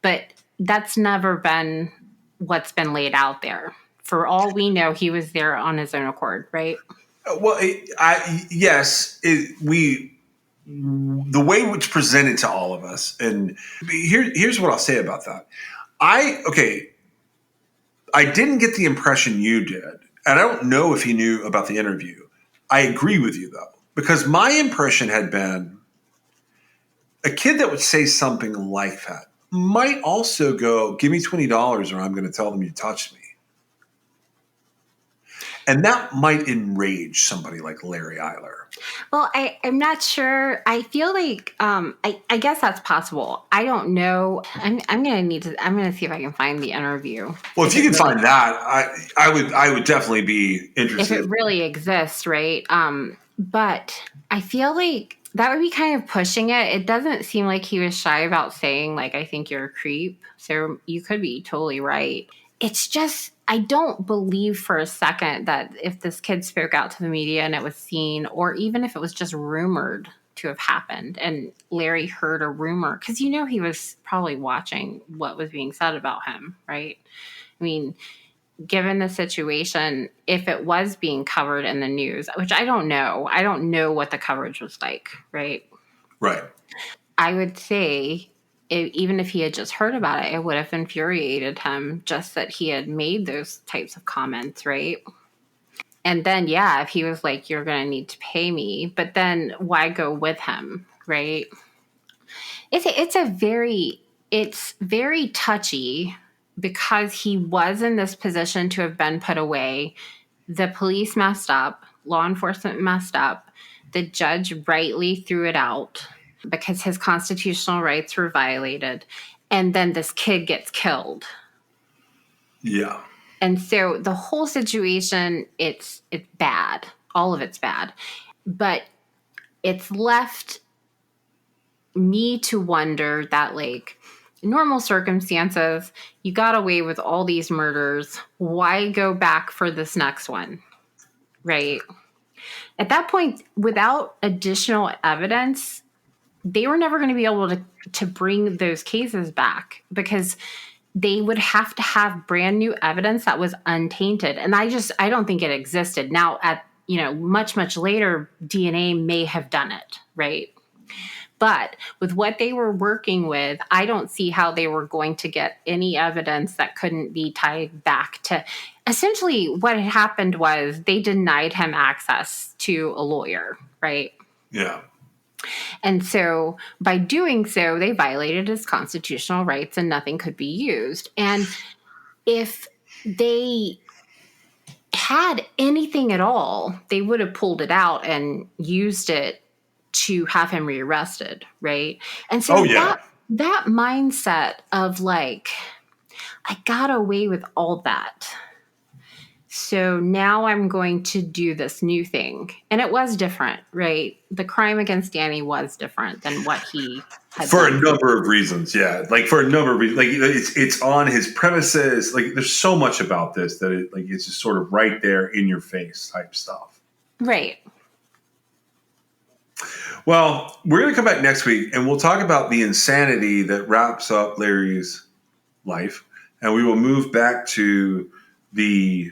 But that's never been what's been laid out there. For all we know, he was there on his own accord, right? Well, yes, the way it's presented to all of us, and here's what I'll say about that. I didn't get the impression you did, and I don't know if he knew about the interview. I agree with you, though, because my impression had been a kid that would say something like that might also go, give me $20 or I'm going to tell them you touched me. And that might enrage somebody like Larry Eiler. Well, I'm not sure. I feel like I guess that's possible. I don't know. I'm gonna see if I can find the interview. Well, if you can find that, I would definitely be interested. If it really exists, right? But I feel like that would be kind of pushing it. It doesn't seem like he was shy about saying, I think you're a creep. So you could be totally right. It's just, I don't believe for a second that if this kid spoke out to the media and it was seen, or even if it was just rumored to have happened and Larry heard a rumor, because he was probably watching what was being said about him, right? I mean, given the situation, if it was being covered in the news, which I don't know what the coverage was like, right? Right. I would say, even if he had just heard about it, it would have infuriated him just that he had made those types of comments, right? And then, if he was like, you're going to need to pay me, but then why go with him, right? It's very touchy because he was in this position to have been put away. The police messed up. Law enforcement messed up. The judge rightly threw it out because his constitutional rights were violated. And then this kid gets killed. Yeah. And so the whole situation, it's bad. All of it's bad. But it's left me to wonder that, normal circumstances, you got away with all these murders. Why go back for this next one? Right? At that point, without additional evidence, they were never going to be able to bring those cases back because they would have to have brand new evidence that was untainted. And I don't think it existed. Now, at much, much later, DNA may have done it, right? But with what they were working with, I don't see how they were going to get any evidence that couldn't be tied back to essentially what had happened was they denied him access to a lawyer, right? Yeah. And so by doing so, they violated his constitutional rights and nothing could be used. And if they had anything at all, they would have pulled it out and used it to have him rearrested, right? And so that mindset of like, I got away with all that. So now I'm going to do this new thing. And it was different, right? The crime against Danny was different than what he had for done. A number of reasons. Yeah. Like for a number of reasons, like it's on his premises. Like there's so much about this that it's just sort of right there in your face type stuff. Right. Well, we're going to come back next week and we'll talk about the insanity that wraps up Larry's life. And we will move back to the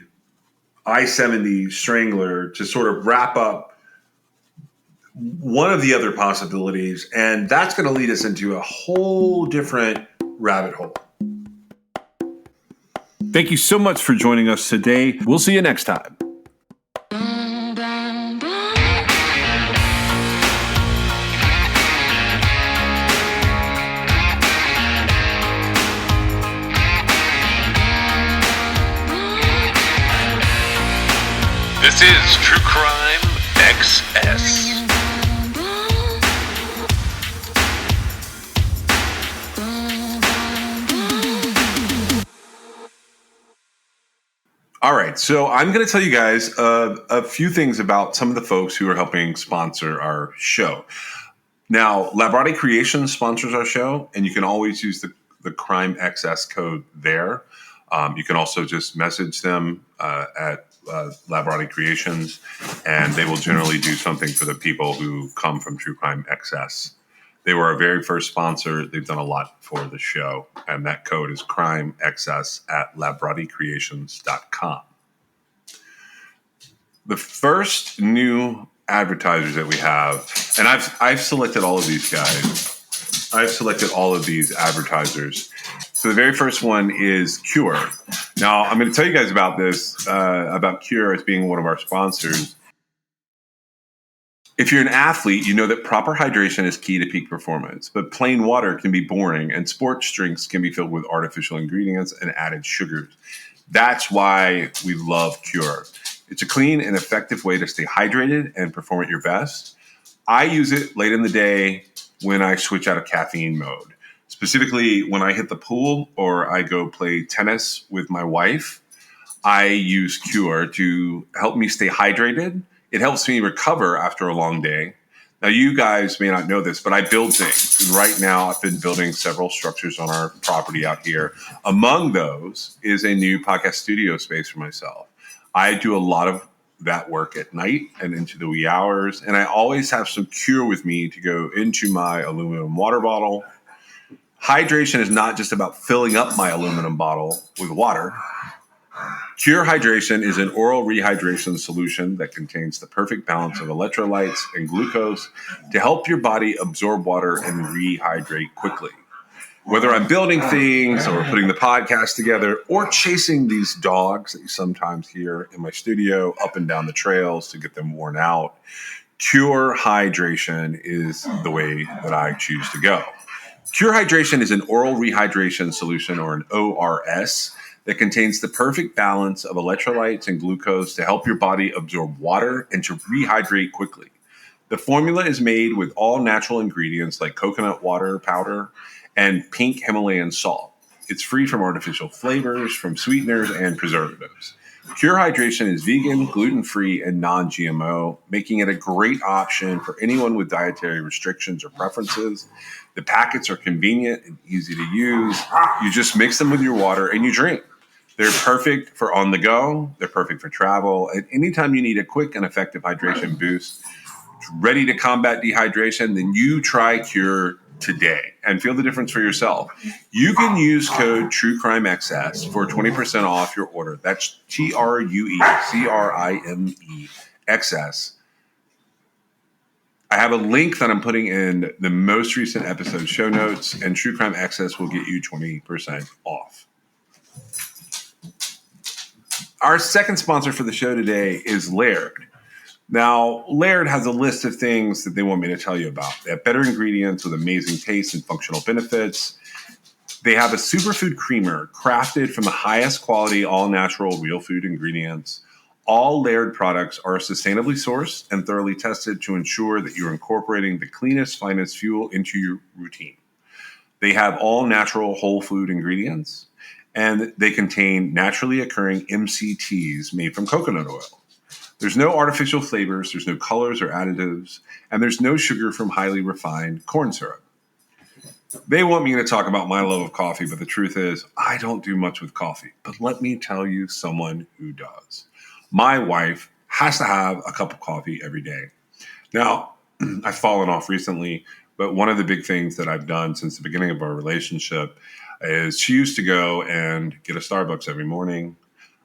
I-70 Strangler to sort of wrap up one of the other possibilities. And that's going to lead us into a whole different rabbit hole. Thank you so much for joining us today. We'll see you next time. This is True Crime XS. All right, so I'm going to tell you guys a few things about some of the folks who are helping sponsor our show. Now, Labrati Creations sponsors our show, and you can always use the Crime XS code there. You can also just message them at Labrati Creations, and they will generally do something for the people who come from True Crime XS. They were our very first sponsor. They've done a lot for the show, and that code is CrimeXS at LabratiCreations.com. The first new advertisers that we have, and I've selected all of these guys. I've selected all of these advertisers. So the very first one is Cure. Now, I'm going to tell you guys about this, about Cure as being one of our sponsors. If you're an athlete, you know that proper hydration is key to peak performance, but plain water can be boring and sports drinks can be filled with artificial ingredients and added sugars. That's why we love Cure. It's a clean and effective way to stay hydrated and perform at your best. I use it late in the day when I switch out of caffeine mode. Specifically, when I hit the pool or I go play tennis with my wife, I use Cure to help me stay hydrated. It helps me recover after a long day. Now, you guys may not know this, but I build things. Right now, I've been building several structures on our property out here. Among those is a new podcast studio space for myself. I do a lot of that work at night and into the wee hours, and I always have some Cure with me to go into my aluminum water bottle. Hydration is not just about filling up my aluminum bottle with water. Cure Hydration is an oral rehydration solution that contains the perfect balance of electrolytes and glucose to help your body absorb water and rehydrate quickly. Whether I'm building things or putting the podcast together or chasing these dogs that you sometimes hear in my studio up and down the trails to get them worn out, Cure Hydration is the way that I choose to go. Cure Hydration is an oral rehydration solution, or an ORS, that contains the perfect balance of electrolytes and glucose to help your body absorb water and to rehydrate quickly. The formula is made with all natural ingredients like coconut water powder and pink Himalayan salt. It's free from artificial flavors, from sweeteners, and preservatives. Cure Hydration is vegan, gluten-free, and non-GMO, making it a great option for anyone with dietary restrictions or preferences. The packets are convenient and easy to use. You just mix them with your water and you drink. They're perfect for on the go. They're perfect for travel. And anytime you need a quick and effective hydration boost, ready to combat dehydration, then you try Cure today and feel the difference for yourself. You can use code TrueCrimeXS for 20% off your order. That's TrueCrimeXS I have a link that I'm putting in the most recent episode show notes, and True Crime Excess will get you 20% off. Our second sponsor for the show today is Laird. Now, Laird has a list of things that they want me to tell you about. They have better ingredients with amazing taste and functional benefits. They have a superfood creamer crafted from the highest quality, all-natural, real food ingredients. All Laird products are sustainably sourced and thoroughly tested to ensure that you're incorporating the cleanest, finest fuel into your routine. They have all natural whole food ingredients, and they contain naturally occurring MCTs made from coconut oil. There's no artificial flavors, there's no colors or additives, and there's no sugar from highly refined corn syrup. They want me to talk about my love of coffee, but the truth is, I don't do much with coffee. But let me tell you someone who does. My wife has to have a cup of coffee every day. Now, I've fallen off recently, but one of the big things that I've done since the beginning of our relationship is she used to go and get a Starbucks every morning.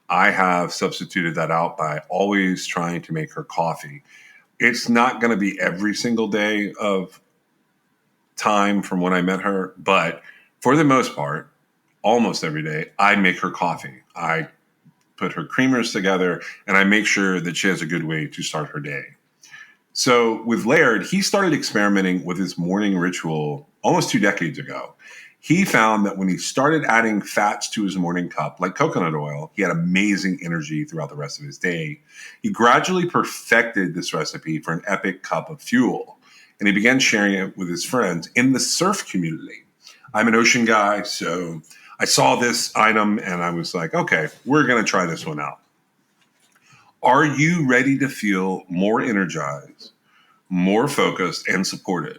I have substituted that out by always trying to make her coffee. It's not going to be every single day of time from when I met her, but for the most part, almost every day, I make her coffee. I put her creamers together, and I make sure that she has a good way to start her day. So with Laird, he started experimenting with his morning ritual almost 2 decades ago. He found that when he started adding fats to his morning cup, like coconut oil, he had amazing energy throughout the rest of his day. He gradually perfected this recipe for an epic cup of fuel, and he began sharing it with his friends in the surf community. I'm an ocean guy, so I saw this item and I was like, okay, we're going to try this one out. Are you ready to feel more energized, more focused, and supported?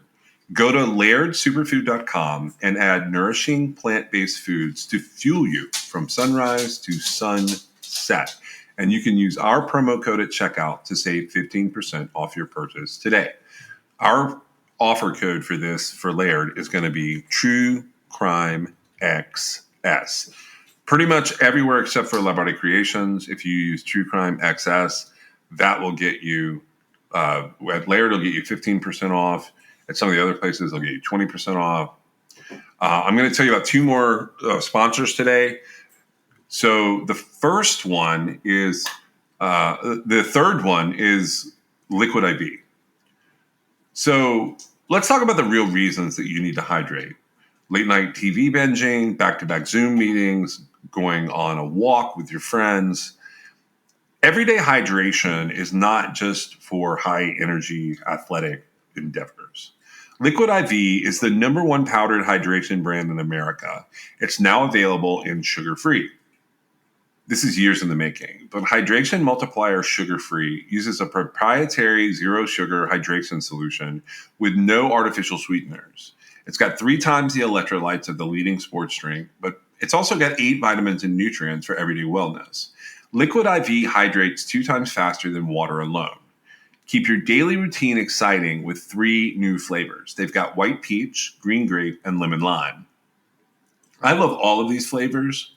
Go to lairdsuperfood.com and add nourishing plant-based foods to fuel you from sunrise to sunset. And you can use our promo code at checkout to save 15% off your purchase today. Our offer code for this for Laird is going to be True Crime XS. Pretty much everywhere except for Labarde Creations. If you use True Crime XS, that will get you, at Laird, it'll get you 15% off. At some of the other places, they'll get you 20% off. I'm going to tell you about 2 more sponsors today. So the first one is, the third one is Liquid IV. So let's talk about the real reasons that you need to hydrate. Late night TV binging, back-to-back Zoom meetings, going on a walk with your friends. Everyday hydration is not just for high-energy athletic endeavors. Liquid IV is the #1 powdered hydration brand in America. It's now available in sugar-free. This is years in the making, but Hydration Multiplier Sugar-Free uses a proprietary zero-sugar hydration solution with no artificial sweeteners. It's got 3 times the electrolytes of the leading sports drink, but it's also got 8 vitamins and nutrients for everyday wellness. Liquid IV hydrates 2 times faster than water alone. Keep your daily routine exciting with 3 new flavors. They've got white peach, green grape, and lemon lime. I love all of these flavors,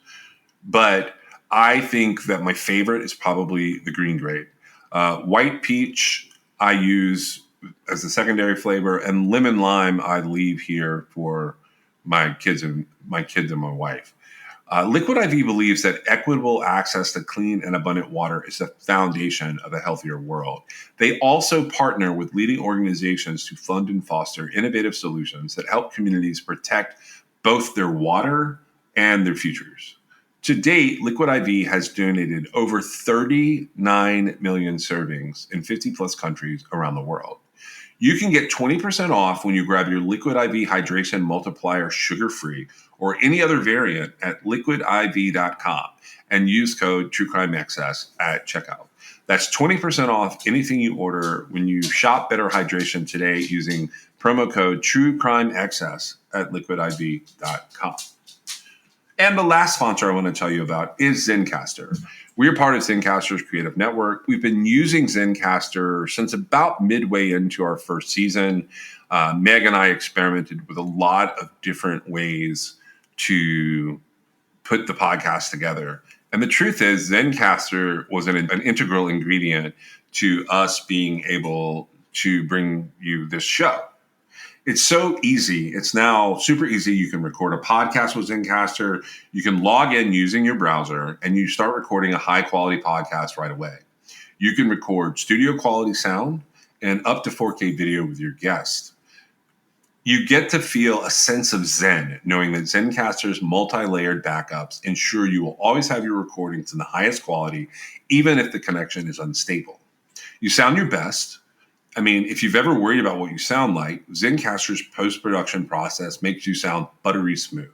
but I think that my favorite is probably the green grape. White peach I use as a secondary flavor, and lemon lime I leave here for my kids and my wife. Liquid IV believes that equitable access to clean and abundant water is the foundation of a healthier world. They also partner with leading organizations to fund and foster innovative solutions that help communities protect both their water and their futures. To date, Liquid IV has donated over 39 million servings in 50-plus countries around the world. You can get 20% off when you grab your Liquid IV Hydration Multiplier sugar-free or any other variant at liquidiv.com and use code TrueCrimeXS at checkout. That's 20% off anything you order when you shop Better Hydration today using promo code TrueCrimeXS at liquidiv.com. And the last sponsor I want to tell you about is Zencastr. We are part of Zencastr's creative network. We've been using Zencastr since about midway into our first season. Meg and I experimented with a lot of different ways to put the podcast together. And the truth is, Zencastr was an integral ingredient to us being able to bring you this show. It's so easy. It's now super easy. You can record a podcast with Zencastr. You can log in using your browser and you start recording a high quality podcast right away. You can record studio quality sound and up to 4K video with your guest. You get to feel a sense of zen, knowing that Zencastr's multi-layered backups ensure you will always have your recordings in the highest quality, even if the connection is unstable. You sound your best. I mean, if you've ever worried about what you sound like, Zencastr's post-production process makes you sound buttery smooth.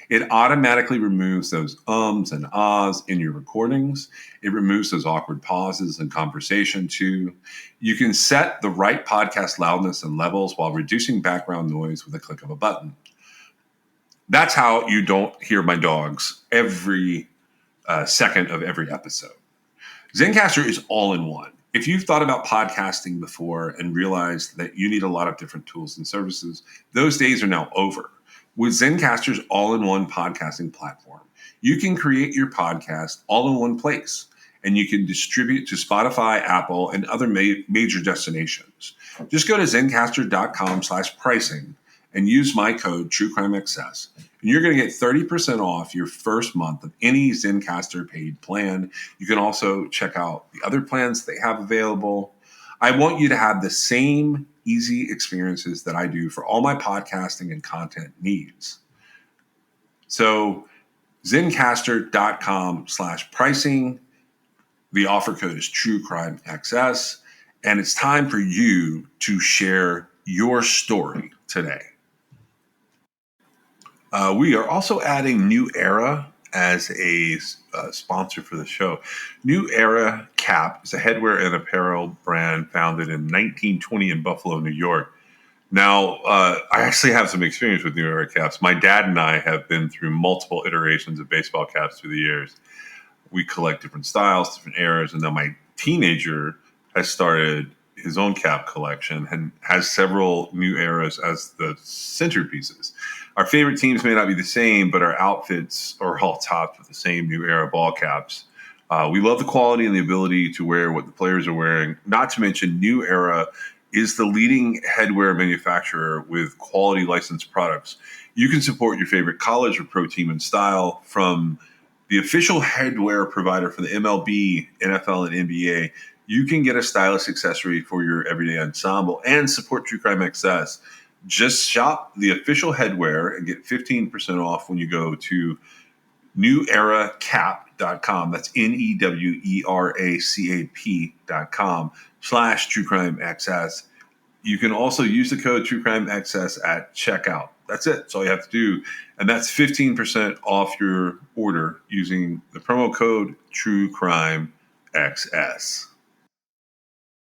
It automatically removes those ums and ahs in your recordings. It removes those awkward pauses in conversation too. You can set the right podcast loudness and levels while reducing background noise with a click of a button. That's how you don't hear my dogs every second of every episode. Zencastr is all in one. If you've thought about podcasting before and realized that you need a lot of different tools and services, those days are now over. With Zencastr's all-in-one podcasting platform, you can create your podcast all in one place, and you can distribute to Spotify, Apple, and other major destinations. Just go to zencastr.com/pricing and use my code TrueCrimeXS, and you're going to get 30% off your first month of any Zencastr paid plan. You can also check out the other plans they have available. I want you to have the same easy experiences that I do for all my podcasting and content needs. So zencastr.com/pricing. The offer code is TrueCrimeXS, and it's time for you to share your story today. We are also adding New Era as a sponsor for the show. New Era Cap is a headwear and apparel brand founded in 1920 in Buffalo, New York. Now, I actually have some experience with New Era caps. My dad and I have been through multiple iterations of baseball caps through the years. We collect different styles, different eras, and now my teenager has started his own cap collection and has several New Eras as the centerpieces. Our favorite teams may not be the same, but our outfits are all topped with the same New Era ball caps. We love the quality and the ability to wear what the players are wearing. Not to mention, New Era is the leading headwear manufacturer with quality licensed products. You can support your favorite college or pro team in style from the official headwear provider for the MLB, NFL, and NBA. You can get a stylish accessory for your everyday ensemble and support True Crime XS. Just shop the official headwear and get 15% off when you go to neweracap.com. That's neweracap.com/TrueCrimeXS. You can also use the code TrueCrimeXS at checkout. That's it. That's all you have to do. And that's 15% off your order using the promo code TrueCrimeXS.